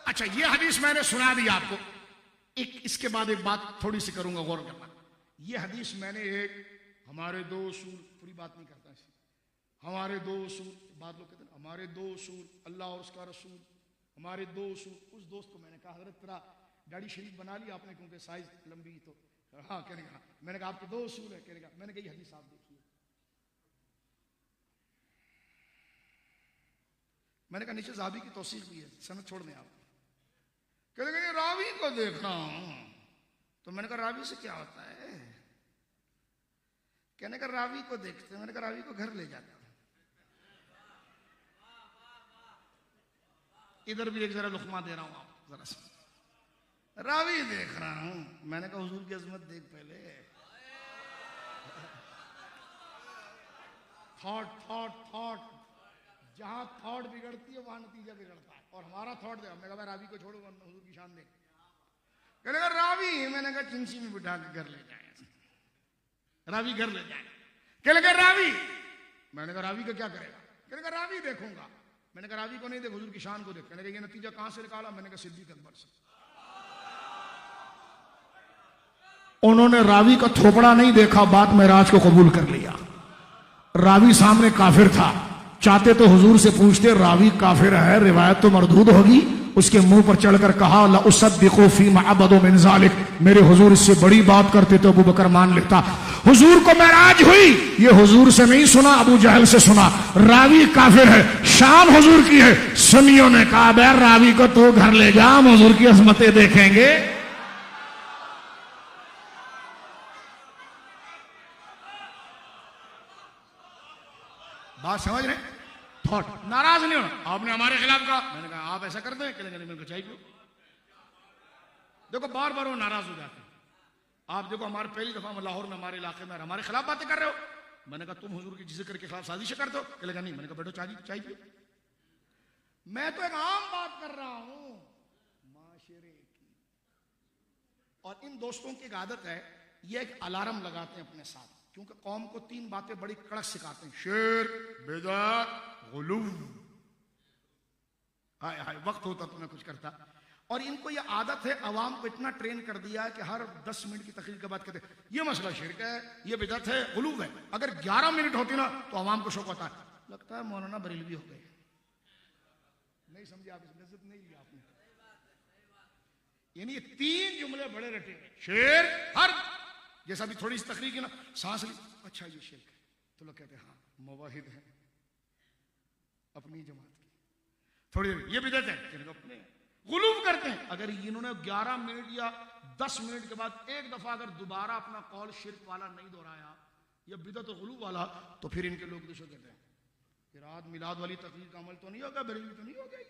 [SPEAKER 2] अच्छा ये हदीस मैंने सुना दी आपको। इसके बाद एक बात थोड़ी सी करूंगा, गौर करना। ये हदीस मैंने हमारे 2 उसूल, पूरी बात नहीं करता, हमारे 2 उसूल, बाद लोग कहते हैं हमारे 2 उसूल अल्लाह और उसका रसूल, हमारे 2 उसूल। उस दोस्त को मैंने कहा हजरत तेरा दाढ़ी शरीफ बना लिया आपने क्योंकि साइज लंबी, तो हाँ कहने का, मैंने कहा आपके 2 उसूल है, कहने का, मैंने कहा हदीस आप देखिए। मैंने कहा नीचे ज़ाबी की तौसीक भी है, सनद छोड़ दें आप। कहने लगे रावी को देखा हूं। तो मैंने कहा रावी से क्या होता है? कहने का रावी को देखते। मैंने कहा रावी को घर ले जाता। इधर भी एक जरा लुकमा दे रहा हूं आप जरा सा, रावी देख रहा हूं। मैंने कहा हुजूर की अजमत देख पहले। थॉट जहां थॉट बिगड़ती है वहां नतीजा बिगड़ता है, और हमारा थॉट दे। मैं कहा रावी को छोड़ो, हुजूर की शान देख। कहने लगा रावी। मैंने कहा चिंची में बिठा के घर ले जाए, रावी घर ले जाए। कहने लगा रावी। मैंने कहा रावी का क्या करेगा? कहने लगा रावी देखूंगा। मैंने कहा रावी को नहीं देख, हुजूर की शान को देख। कहने लगा ये नतीजा कहां से निकाला? मैंने कहा सिद्दीक अकबर से। उन्होंने रावी का थोपड़ा नहीं देखा, बात में राज को कबूल कर लिया। रावी सामने काफिर था, चाहते तो हुजूर से पूछते रावी काफिर है, रिवायत तो मरदूद होगी। उसके मुंह पर चढ़कर कहा ला उसद्दिक़ु फीमा अबदु मिन ज़ालिक, मेरे हुजूर इससे बड़ी बात करते तो अबू बकर मान लेता। हुजूर को मेराज हुई, ये हुजूर से नहीं सुना, अबू जहल से सुना। रावी काफिर है, शान हुजूर की है। सुन्नियों ने कहा बे रावी को तो घर ले जा, हम हुजूर की अजमतें देखेंगे। बात समझ रहे? थॉट। नाराज नहीं होना, आपने हमारे खिलाफ कहा। मैंने कहा आप ऐसा करते हैं? कहने मैंने चाहिए क्यों? देखो बार बार वो नाराज हो जाते हैं। आप देखो हमारे पहली दफा लाहौर में हमारे इलाके में हमारे खिलाफ बातें कर रहे हो। मैंने कहा तुम हुजूर की जिक्र के खिलाफ साजिश करते हो? कहने नहीं। मैंने कहा बैठो चाहिए। मैं तो एक आम बात कर रहा हूं माशरे की। और इन दोस्तों की एक आदत है, ये एक अलार्म लगाते हैं अपने साथ, क्योंकि कौम को 3 बातें बड़ी कड़क सिखाते हैं, शिर्क, बिदअत, गुलूव। हाय हाय वक्त होता तो मैं कुछ करता। और इनको ये आदत है, अवाम को इतना ट्रेन कर दिया है कि हर 10 मिनट की तकरीर के बाद कहते हैं ये मसला शिर्क है, ये बिदअत है, गुलूव है। अगर 11 मिनट होती ना तो अवाम को शौक होता है, लगता है मौलाना बरेलवी हो गए। नहीं समझे आप? इज्जत नहीं लिया आपने। यानी ये 3 जुमले बड़े रटे, शेर हर, जैसा भी थोड़ी सी तकरीर की ना, सांस ली, अच्छा ये शिर्क है, तो लोग कहते हैं हाँ मुवाहिद है अपनी जमात की। थोड़ी देर ये बिदअत है, अपने गुलूव करते हैं। अगर इन्होंने 11 मिनट या 10 मिनट के बाद एक दफा अगर दोबारा अपना कौल शिर्क वाला नहीं दोहराया या बिदअत और गुलूव वाला, तो फिर इनके लोग दूसरे कहते हैं कि रात मिलाद वाली तकरीर का अमल तो नहीं होगा, बरेलवी तो नहीं हो गया।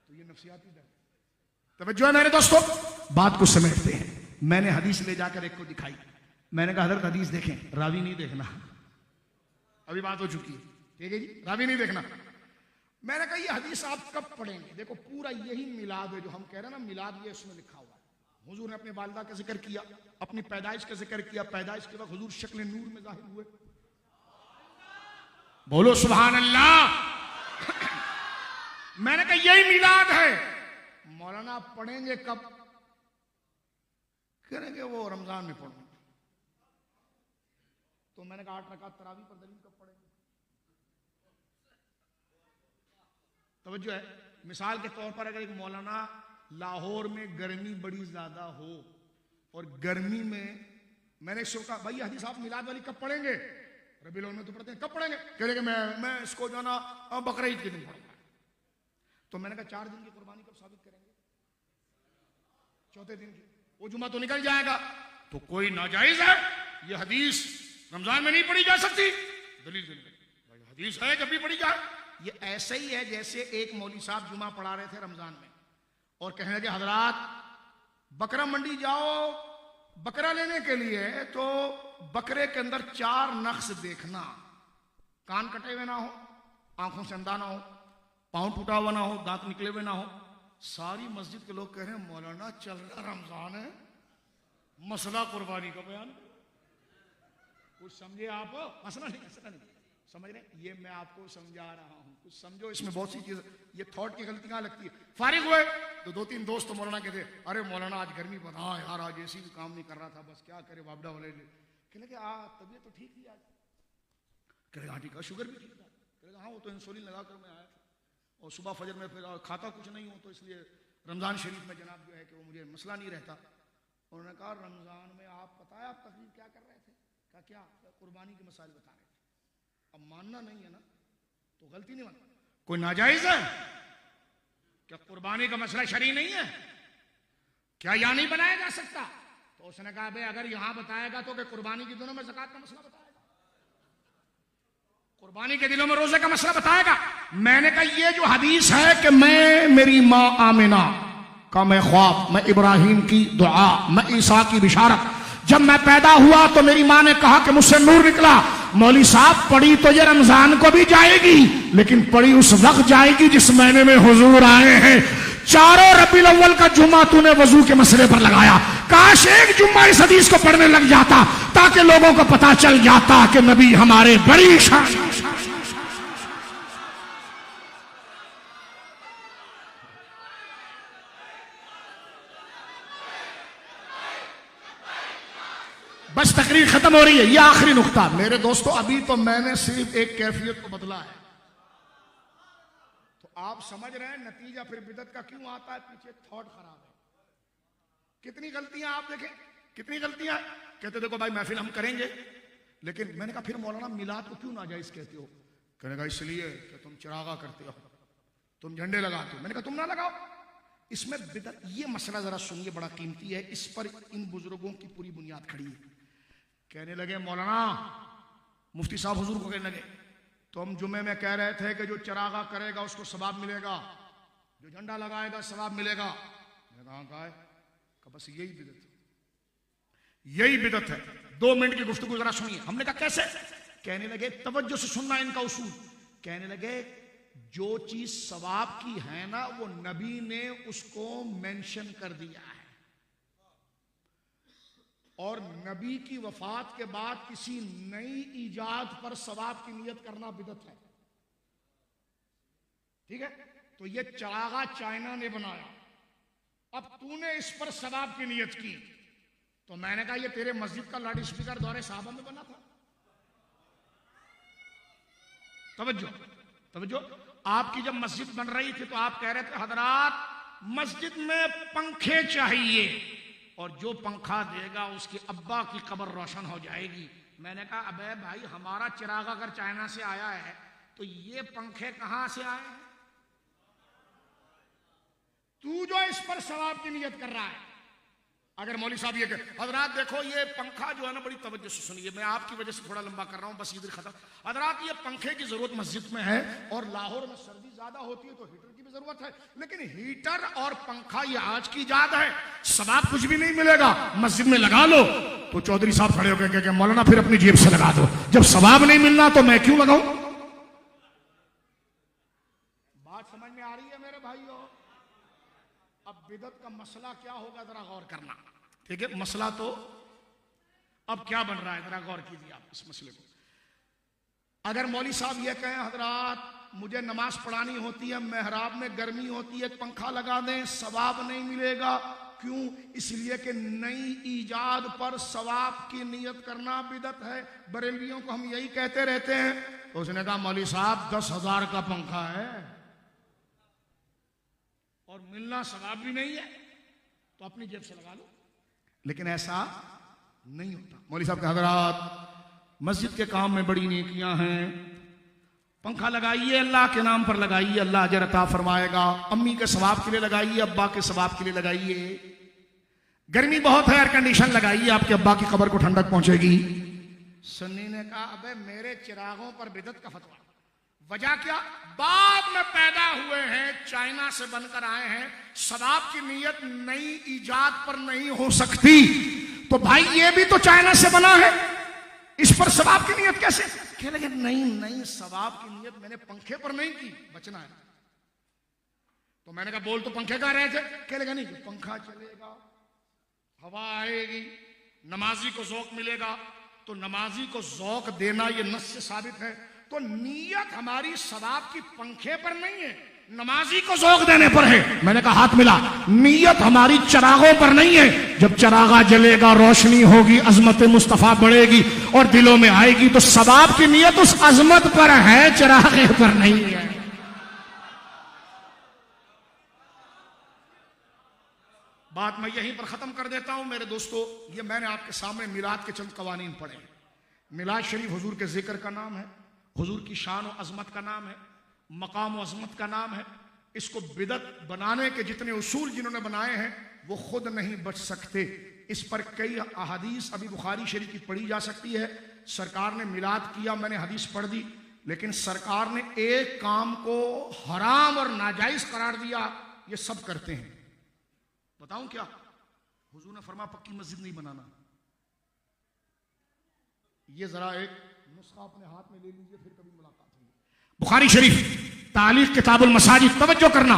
[SPEAKER 2] तो ये नफ्सियाती दर्द। तवज्जो है मेरे दोस्तों, बात को समेटते हैं। मैंने हदीस ले जाकर एक को दिखाई। मैंने कहा हजरत हदीस देखें, रावी नहीं देखना। अभी बात हो चुकी है, ठीक है जी, रावी नहीं देखना। मैंने कहा ये हदीस आप कब पढ़ेंगे? देखो पूरा यही मिलाद है जो हम कह रहे हैं ना, मिलाद ये इसमें लिखा हुआ है। हुजूर ने अपनी वालिदा का जिक्र किया, अपनी पैदाइश का जिक्र किया, पैदाइश के वक्त हुजूर शक्ल नूर में जाहिर हुए। बोलो सुभान अल्लाह। मैंने कहा यही मिलाद है। मौलाना पढ़ेंगे कब? करेंगे वो रमजान में पढ़ूंगा। तो मैंने कहा 8 रकात तरावी पर दलील कब पढ़ेंगे? तवज्जो है। मिसाल के तौर पर अगर एक मौलाना लाहौर में गर्मी बड़ी ज्यादा हो और गर्मी में, मैंने कहा भाई हदीस आप मिलाद वाली कब पढ़ेंगे? रबीउल अव्वल में तो पढ़ते हैं, कब पढ़ेंगे? कहेंगे मैं इसको जो ना बकरा ईद के दिन पढ़ूंगा। तो मैंने कहा 4 दिन की कुर्बानी कब साबित करेंगे? 4थे दिन की। वो जुमा तो निकल जाएगा, तो कोई नाजायज है ये हदीस रमजान में नहीं पढ़ी जा सकती? दलील भाई हदीस है जब भी पढ़ी जाए। ये ऐसे ही है जैसे एक मौलवी साहब जुमा पढ़ा रहे थे रमजान में और कहने लगे हजरात बकरा मंडी जाओ बकरा लेने के लिए, तो बकरे के अंदर 4 नक्श देखना, कान कटे हुए ना हो, आंखों से अंधा ना हो, पांव टूटा हुआ ना हो, दांत निकले हुए ना हो। सारी मस्जिद के लोग कह रहे हैं मौलाना चल रहा रमजान है, मसला कुर्बानी का बयान। कुछ समझे आप? मसला नहीं समझ रहे? ये मैं आपको समझा रहा हूं, कुछ समझो। इसमें बहुत सी चीज, ये थॉट की गलती कहां लगती है। फारिग हुए तो 2-3 दोस्त मौलाना कहते अरे मौलाना आज गर्मी बहुत, हाँ यार आज ऐसी भी काम नहीं कर रहा था, बस क्या करे वापडा वाले। कहने तबीयत तो ठीक थी आज? कहेगा हाँ ठीक है, शुगर भी ठीक था? कहेगा हाँ वो तो इंसुलिन लगा कर मैं आया था, और सुबह फजर में फिर खाता कुछ नहीं हूँ, तो इसलिए रमजान शरीफ में जनाब जो है कि वो मुझे मसला नहीं रहता। उन्होंने कहा रमजान में आप पता है आप तकरीर क्या कर रहे थे? कहा क्या? कुर्बानी के मसाइल बता रहे थे। अब मानना नहीं है ना तो गलती नहीं मानना। कोई नाजायज है क्या? कुर्बानी का मसला शरई नहीं है क्या? यहां नहीं बनाया जा सकता? तो उसने कहा भाई अगर यहां बताएगा तो कि कुर्बानी के दिनों में ज़कात का मसला बताएगा, कुर्बानी के दिनों में रोजे का मसला बताएगा। मैंने कहा ये जो हदीस है कि मैं, मेरी माँ आमिना का मैं ख्वाब, मैं इब्राहिम की दुआ, मैं ईसा की बिशारत, जब मैं पैदा हुआ तो मेरी माँ ने कहा कि मुझसे नूर निकला। मौली साहब पढ़ी तो ये रमजान को भी जाएगी, लेकिन पढ़ी उस वक्त जाएगी जिस महीने में हुजूर आए हैं। चारों रबीउल अव्वल का जुम्मा तूने वजू के मसले पर लगाया। काश एक जुम्मा इस हदीस को पढ़ने लग जाता ताकि लोगों को पता चल जाता कि नबी हमारे बड़ी शान। बस तकरीर खत्म हो रही है, यह आखिरी नुक्ता मेरे दोस्तों। अभी तो मैंने सिर्फ एक कैफियत को बदला है, तो आप समझ रहे हैं नतीजा फिर बिदत का क्यों आता है। पीछे थॉट खराब है। कितनी गलतियां आप देखें, कितनी गलतियां। कहते देखो भाई महफिल हम करेंगे, लेकिन मैंने कहा फिर मौलाना मिलाद को क्यों नाजायज कहते हो। कहने का इसलिए कि तुम चिरागा करते हो, तुम झंडे लगाते हो। मैंने कहा तुम ना लगाओ, इसमें बिदत। ये मसला जरा सुनिए, बड़ा कीमती है, इस पर इन बुजुर्गों की पूरी बुनियाद खड़ी है। कहने लगे मौलाना, मुफ्ती साहब हुजूर को कहने लगे, तो हम जुमे में कह रहे थे कि जो चरागा करेगा उसको सवाब मिलेगा, जो झंडा लगाएगा सवाब मिलेगा। मैंने कहा है कि बस यही बिदत है, यही बिदत है। 2 मिनट की गुफ्तगू जरा सुनिए। हमने कहा कैसे। कहने लगे तवज्जो से सुनना इनका उसूल। कहने लगे जो चीज सवाब की है ना, वो नबी ने उसको मेंशन कर दिया है, और नबी की वफात के बाद किसी नई ईजाद पर सवाब की नियत करना बिदत है। ठीक है, तो ये चरागा चाइना ने बनाया, अब तूने इस पर सवाब की नियत की। तो मैंने कहा ये तेरे मस्जिद का लाउड स्पीकर दौरे साहबा में बना था। तवज्जो तवज्जो। आपकी जब मस्जिद बन रही थी तो आप कह रहे थे हजरात मस्जिद में पंखे चाहिए, और जो पंखा देगा उसके अब्बा की कब्र रोशन हो जाएगी। मैंने कहा अबे भाई हमारा चिराग अगर चाइना से आया है तो ये पंखे कहां से आए हैं। तू जो इस पर सवाब की नियत कर रहा है, अगर मौली साहब ये कह हजरात देखो ये पंखा जो है ना, बड़ी तवज्जो से सुनिए, मैं आपकी वजह से थोड़ा लंबा कर रहा हूं, बस इधर खत्म। हजरात ये पंखे की जरूरत मस्जिद में है, और लाहौर में सर्दी ज्यादा होती है तो हीटर की भी जरूरत है, लेकिन हीटर और पंखा ये आज की इजाद है, सवाब कुछ भी नहीं मिलेगा। मस्जिद में लगा लो तो चौधरी साहब खड़े होकर कह मौलाना फिर अपनी जेब से लगा दो, जब सवाब नहीं मिलना तो मैं क्यों लगाऊं। बात समझ में आ रही है मेरे भाइयों। अब बिदत का मसला क्या होगा जरा गौर करना। ठीक है, मसला तो अब क्या बन रहा है जरा गौर कीजिए आप इस मसले को। अगर मौली साहब ये कहें हजरात मुझे नमाज पढ़ानी होती है, मेहराब में गर्मी होती है, पंखा लगा दें, सवाब नहीं मिलेगा। क्यों? इसलिए कि नई ईजाद पर सवाब की नियत करना बिदत है। बरेलवियों को हम यही कहते रहते हैं। तो उसने कहा मौली साहब 10,000 का पंखा है और मिलना सवाब भी नहीं है, तो अपनी जेब से लगा लो। लेकिन ऐसा नहीं होता। मौली साहब के हजरात मस्जिद के काम में बड़ी नेकियां हैं, पंखा लगाइए अल्लाह के नाम पर लगाइए, अल्लाह अजर अता फरमाएगा। अम्मी के सवाब के लिए लगाइए, अब्बा के सवाब के लिए लगाइए। गर्मी बहुत है, एयर कंडीशन लगाइए, आपके अब्बा की कब्र को ठंडक पहुंचेगी। सन्नी ने कहा अबे मेरे चिरागों पर बिदत का फतवा। वजह क्या? बाद में पैदा हुए हैं, चाइना से बनकर आए हैं, सवाब की नियत नई ईजाद पर नहीं हो सकती। तो भाई ये भी तो चाइना से बना है, इस पर सवाब की नियत कैसे? कह लगे नहीं नहीं, सवाब की नियत मैंने पंखे पर नहीं की, बचना है। तो मैंने कहा बोल तो पंखे का रहे थे। कह लगे नहीं, पंखा चलेगा, हवा आएगी, नमाजी को ज़ौक़ मिलेगा। तो नमाजी को ज़ौक़ देना ये नस से साबित है। तो नियत हमारी सवाब की पंखे पर नहीं है, नमाजी को ज़ौक़ देने पर है। मैंने कहा हाथ मिला। नियत हमारी चरागों पर नहीं है। जब चरागा जलेगा, रोशनी होगी, अजमत मुस्तफा बढ़ेगी और दिलों में आएगी, तो सवाब की नियत उस अजमत पर है, चरागे पर नहीं है। बात मैं यहीं पर खत्म कर देता हूं मेरे दोस्तों। ये मैंने आपके सामने मिलाद के चंद कवानीन पढ़े। मिलाद शरीफ हुजूर के जिक्र का नाम है, हुजूर की शान और अजमत का नाम है, मकाम और अजमत का नाम है। इसको बिदत बनाने के जितने उसूल जिन्होंने बनाए हैं वो खुद नहीं बच सकते। इस पर कई अहादीस अभी बुखारी शरीफ की पढ़ी जा सकती है। सरकार ने मिलाद किया, मैंने हदीस पढ़ दी, लेकिन सरकार ने एक काम को हराम और नाजायज करार दिया। ये सब करते हैं। बताऊं क्या? हुजूर ने फरमा पक्की मस्जिद नहीं बनाना। ये जरा एक नुस्खा अपने हाथ में ले लीजिए, फिर कभी मुलाकात होगी। बुखारी शरीफ तालीफ किताबुल मसाजिद, तवज्जो करना।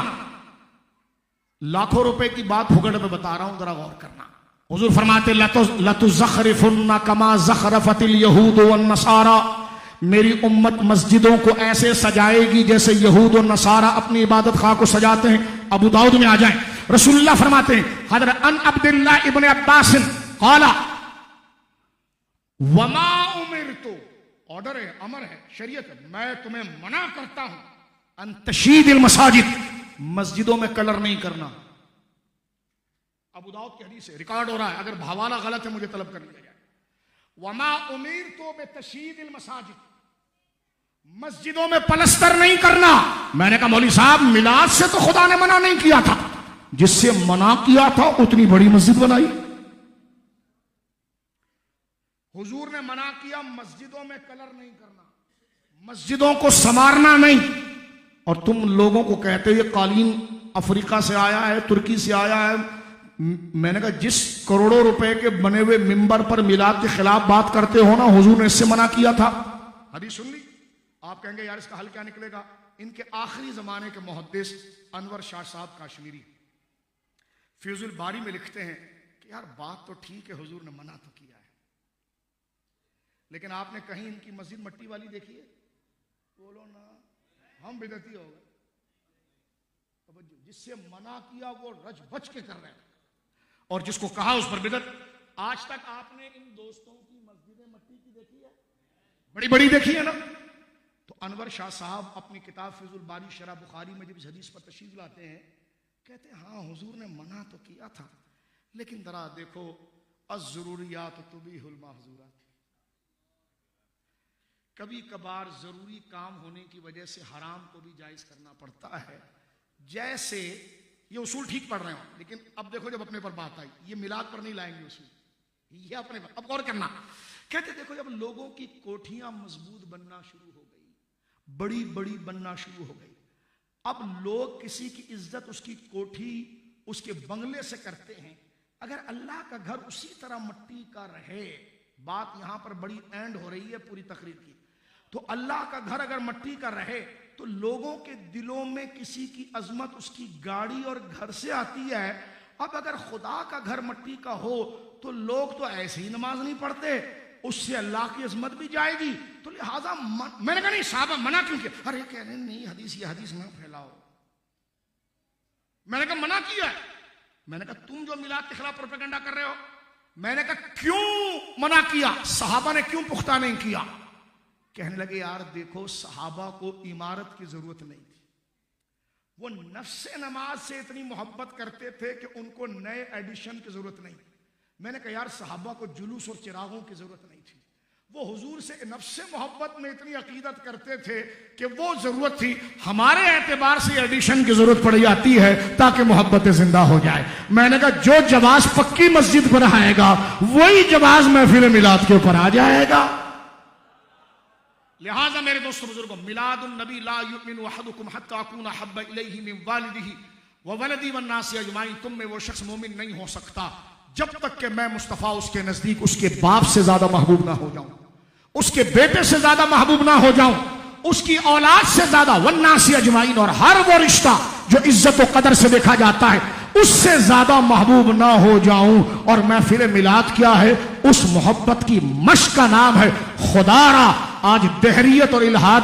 [SPEAKER 2] लाखों रुपए की बात फुकड़ में बता रहा हूं, जरा गौर करना। हुजूर फरमाते लतुज़ख़रिफ़ुन्ना कमा ज़ख़रफ़तिल यहूद वन नसारा, मेरी उम्मत मस्जिदों को ऐसे सजाएगी जैसे यहूद और नसारा अपनी इबादत खाह को सजाते हैं। अबू दाऊद में आ जाए, रसूलुल्लाह फरमाते हैं हज़रत अन अब्दुल्लाह इब्न अब्बास क़ाला वमा उमिरतु, ऑर्डर है, अमर है, शरीयत है, मैं तुम्हें मना करता हूं अन तशीदिल मसाजिद, मस्जिदों में कलर नहीं करना। अबू दाऊद की हदीस है, रिकॉर्ड हो रहा है, अगर हवाला गलत है मुझे तलब कर लिया जाए। वमा उमिरतु बितशीदिल मसाजिद, मस्जिदों में पलस्तर नहीं करना। मैंने कहा मौलवी साहब मिलाद से तो खुदा ने मना नहीं किया था, जिससे मना किया था उतनी बड़ी मस्जिद बनाई। हुजूर ने मना किया मस्जिदों में कलर नहीं करना, मस्जिदों को संवारना नहीं, और तुम लोगों को कहते हो ये कालीन अफ्रीका से आया है, तुर्की से आया है। मैंने कहा जिस करोड़ों रुपए के बने हुए मिंबर पर मिलाद के खिलाफ बात करते हो ना, हुजूर ने इससे मना किया था। हदीस सुन ली, आप कहेंगे यार इसका हल क्या निकलेगा। इनके आखिरी जमाने के मुहद्दिस अनवर शाह साहब काश्मीरी फ्यूजुल बारी में लिखते हैं कि यार बात तो ठीक है, हुजूर ने मना तो किया है, लेकिन आपने कहीं इनकी मस्जिद मट्टी वाली देखी है? बोलो ना, हम बिदती हो गए। जिससे मना किया वो रज बच के कर रहे हैं, और जिसको कहा उस पर बिदत। आज तक आपने इन दोस्तों की मस्जिदें मट्टी की देखी है? बड़ी बड़ी देखी है ना। तो अनवर शाह साहब अपनी किताब फिजुल बारी शरह बुखारी में जब इस हदीस पर तशरीह लाते हैं, कहते हैं हाँ हुजूर ने मना तो किया था, लेकिन जरा देखो अज़्ज़रूरियात तुबीहुल महज़ूरात, कभी कभार जरूरी काम होने की वजह से हराम को भी जायज करना पड़ता है। जैसे ये उसूल ठीक पढ़ रहे हो, लेकिन अब देखो जब अपने पर बात आई, ये मिलाद पर नहीं लाएंगे उसूल, ये अपने पर। अब गौर करना, कहते देखो जब लोगों की कोठियां मजबूत बनना शुरू हो गई, बड़ी बड़ी बनना शुरू हो गई, अब लोग किसी की इज्जत उसकी कोठी उसके बंगले से करते हैं। अगर अल्लाह का घर उसी तरह मट्टी का रहे, बात यहां पर बड़ी एंड हो रही है पूरी तकरीर की, तो अल्लाह का घर अगर मट्टी का रहे तो लोगों के दिलों में किसी की अजमत उसकी गाड़ी और घर से आती है। अब अगर खुदा का घर मट्टी का हो तो लोग तो ऐसे ही नमाज नहीं पढ़ते, उससे अल्लाह की अजमत भी जाएगी। तो लिहाजा मैंने कहा नहीं साहब मना क्यों किया? अरे कह रहे नहीं हदीस, ये हदीस ना फैलाओ। मैंने कहा मना किया है। मैंने कहा तुम जो मिलाद के खिलाफ प्रोपेगेंडा कर रहे हो, मैंने कहा क्यों मना किया, सहाबा ने क्यों पुख्ता नहीं किया? कहने लगे यार देखो सहाबा को इमारत की जरूरत नहीं थी, वो नफ्से नमाज से इतनी मोहब्बत करते थे कि उनको नए एडिशन की जरूरत नहीं। मैंने कहा यार सहाबा को जुलूस और चिरागों की जरूरत नहीं थी, वो हुजूर से नफ्से मोहब्बत में इतनी अकीदत करते थे कि वो जरूरत थी। हमारे एतबार से एडिशन की जरूरत पड़ जाती है ताकि मोहब्बत जिंदा हो जाए। मैंने कहा जो जवाज पक्की मस्जिद पर आएगा वही जवाज महफिल मिलाद के ऊपर आ जाएगा। लिहाजा मेरे दोस्तों बुजुर्गों, मिलादुन नबी ला युमिनु अहदुकुम हत्ता अकूना हब्बा इलैहि मिन वालिदिही व वलदी वन नासी अजमाइन, तुम में वो शख्स मोमिन नहीं हो सकता जब तक कि मैं मुस्तफा उसके नजदीक उसके बाप से ज्यादा महबूब ना हो जाऊं, उसके बेटे से ज्यादा महबूब ना हो जाऊं, उसकी औलाद से ज्यादा, वन नासी अजमाइन, और हर वो रिश्ता जो इज्जत और कदर से देखा जाता है उससे ज्यादा महबूब ना हो जाऊं। और महफिल मिलाद क्या है? उस मोहब्बत की मश्क का नाम है खुदारा। आज दहरियत और इल्हाद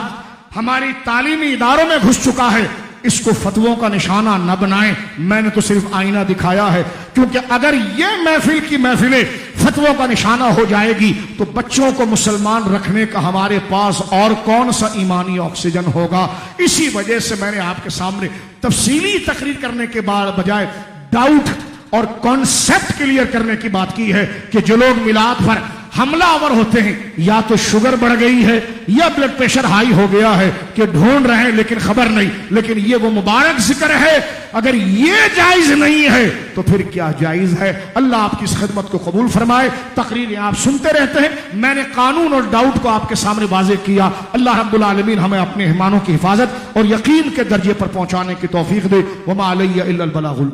[SPEAKER 2] हमारी तालीमी इदारों में घुस चुका है, इसको फतवों का निशाना न बनाएं। मैंने तो सिर्फ आईना दिखाया है, क्योंकि अगर ये महफिल की महफिलें फतवों का निशाना हो जाएगी तो बच्चों को मुसलमान रखने का हमारे पास और कौन सा ईमानी ऑक्सीजन होगा। इसी वजह से मैंने आपके सामने तफसीली तकरीर करने के बाद बजाय डाउट और कॉन्सेप्ट क्लियर करने की बात की है कि जो लोग मिलाद पर हमलावर होते हैं, या तो शुगर बढ़ गई है या ब्लड प्रेशर हाई हो गया है कि ढूंढ रहे हैं लेकिन खबर नहीं। लेकिन ये वो मुबारक जिक्र है, अगर ये जायज नहीं है तो फिर क्या जायज है? अल्लाह आपकी इस खिदमत को कबूल फरमाए। तकरीरें आप सुनते रहते हैं, मैंने कानून और डाउट को आपके सामने वाज़ेह किया। अल्लाह रब्बुल आलमीन हमें अपने मेहमानों की हिफाजत और यकीन के दर्जे पर पहुंचाने की तौफीक दे। वमा अलैया इल्लल बलागुल।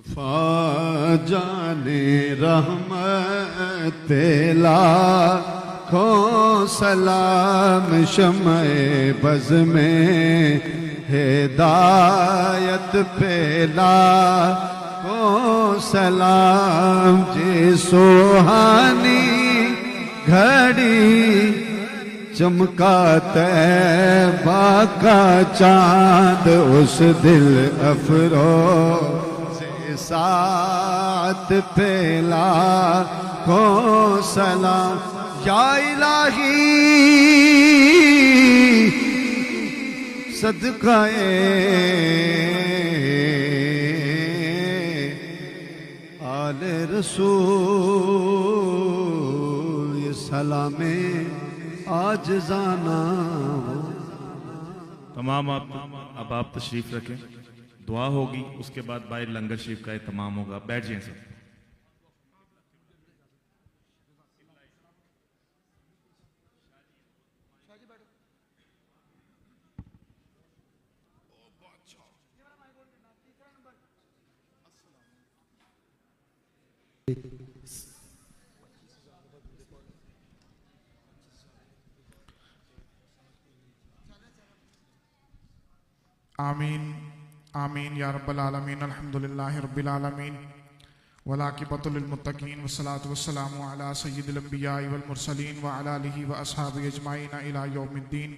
[SPEAKER 3] ख्वाजाने रहमत लाखों सलाम शम्ए बज़ में हिदायत पे लाखों सलाम जी सुहानी घड़ी चमका तैबा का चांद उस दिल अफरोज़ साथ पे लाखों सलाम या इलाही सदकाए आले रसूल ये सलामे आज जाना
[SPEAKER 1] तमाम अब आप तशरीफ रखें, दुआ होगी, उसके बाद बाहर लंगर शरीफ का तमाम होगा। बैठ जाएं सब।
[SPEAKER 2] आमीन आमीन या रब्बल आलमीन। अल्हम्दुलिल्लाहि रब्बिल आलमीन वलाकिबतुल लिल मुत्तकीन वस्सलातु वस्सलामु अला सय्यिदिल अंबियाइ वल मुरसलीन व अला आलिहि व अस्हाबिहि अजमाइन इला यौमिद्दीन।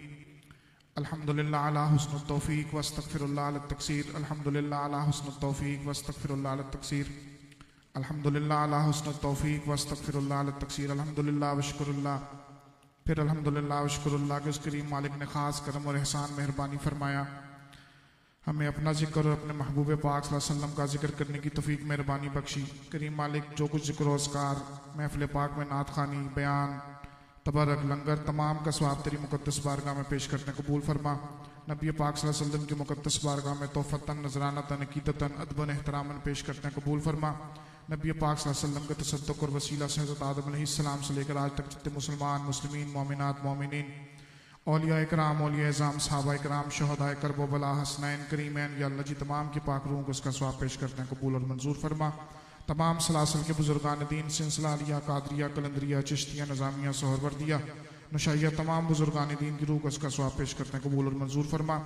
[SPEAKER 2] अल्हम्दुलिल्लाह अला हुस्नुत तौफीक व अस्तगफिरुल्लाह अला तक़सीर। अल्हम्दुलिल्लाह अला हुस्नुत तौफीक व अस्तगफिरुल्लाह अला तक़सीर। अल्हम्दुलिल्लाह अला हुस्नुत तौफीक व अस्तगफिरुल्लाह अला तक़सीर। अल्हम्दुलिल्लाह व शुक्रुल्लाह, फिर अल्हम्दुलिल्लाह व शुक्रुल्लाह के उस करीम मालिक ने खास करम और एहसान मेहरबानी फरमाया, हमें अपना जिक्र और अपने महबूब पाक सल्लल्लाहु अलैहि वसल्लम का जिक्र करने की तौफीक मेहरबानी बख्शी। करीम मालिक जो कुछ जिक्र रोज़गार महफिल पाक में नात खानी, बयान, तबरक, लंगर तमाम का स्वाब तेरी मुकद्दस बारगाह में पेश करने कबूल फरमा। नबी पाक सल्लल्लाहु अलैहि वसल्लम की मुकद्दस बारगाह में तोहफ़तन, नजरानतन, अक़ीदतन, अदबन, एहतरामन पेश करने कबूल फरमा। नबी पाक सल्लल्लाहु अलैहि वसल्लम के तसद्दुक़ और वसीला से हज़रत आदम अलैहिस्सलाम से लेकर आज तक जितने मुसलमान, मुस्लिमीन, मोमिनात, मोमिनीन, औलिया इकराम, औलिया इज़ाम, सहाबा इकराम, शहदा करबो बला, हसनैन, करीमैन, या अल्लाह जी तमाम की पाक रूहों को उसका स्वाब पेश करते हैं कबूल और मंजूर फरमा। तमाम सलासल के बुजुर्गान दीन, सिलसिला अलिया, कादरिया, कलंदरिया, चिश्तिया, नज़ामिया, सोहरवर्दिया, नशाइया, तमाम बुजुर्गान दीन की रूह को उसका स्वाब पेश करते हैं कबूल और मंजूर फरमा।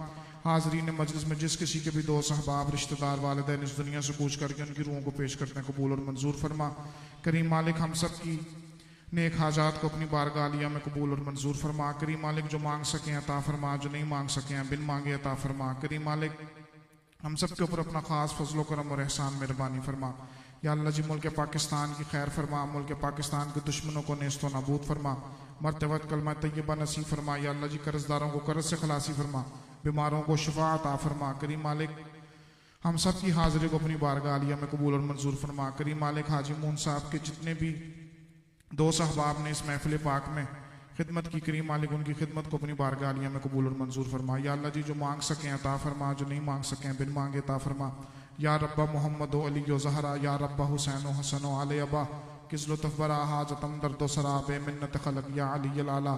[SPEAKER 2] हाज़रीन मजलिस में जिस किसी के भी दोस्त, अहबाब, रिश्तेदार, वालिदैन इस दुनिया से कूच करके उनकी रूहों को पेश करते हैं कबूल और मंजूर फरमा। करीम मालिक हम सब की नेक हाजात को अपनी बारगाह आलिया में कबूल और मंजूर फरमा। करीम मालिक जो मांग सकें अता फरमा, जो नहीं मांग सकें बिन मांगे अता फरमा। करीम मालिक हम सब के ऊपर अपना खास फजलो करम और एहसान मेहरबानी फरमा। या अल्लाह जी मुल्क पाकिस्तान की खैर फरमा, मुल्क पाकिस्तान के दुश्मनों को नेस्तो नाबूद फरमा, मरते वक्त कलमा तय्यबा नसीब फरमा। या अल्लाह जी कर्जदारों को कर्ज से खलासी फरमा, बीमारों को शिफा अता फरमा। करीम मालिक हम सब की हाजिरी को अपनी बारगाह आलिया में कबूल और मंजूर फरमा। करीम मालिक हाजी मून साहब के जितने भी दोस्त अहबाब ने इस महफिल पाक में खिदमत की, करीम मालिक उनकी खिदमत को अपनी बारगाह आलिया में कबूल और मंजूर फरमा। या अल्लाह जी जो मांग सकें अता फरमा, जो नहीं मांग सकें बिन मांगे अता फरमा। या रब्बा मोहम्मद अली ज़हरा, या रब्बा हुसैन हसन आले अबा, किस लुत्फ़ बरा हाजतम दर्द सराब मिन्नत खलक या अली आला।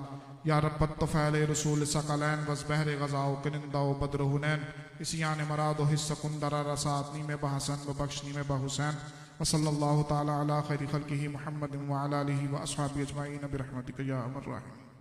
[SPEAKER 2] या रब्बत तफ़ैल रसूल सकलैन वज़ बहर गज़ाओ कनिंदा बद्र हुनैन, इसियान मराद हिस्सा कुंदरा रसात नी में बहसन व बख्शनी में बहुसैन। वसल्लल्लाहु ताला अला खैरि खल्क़िही मुहम्मद व अला आलिहि व अस्हाबिहि अजमाइन बिरहमतिक या अरहमर राहिमीन।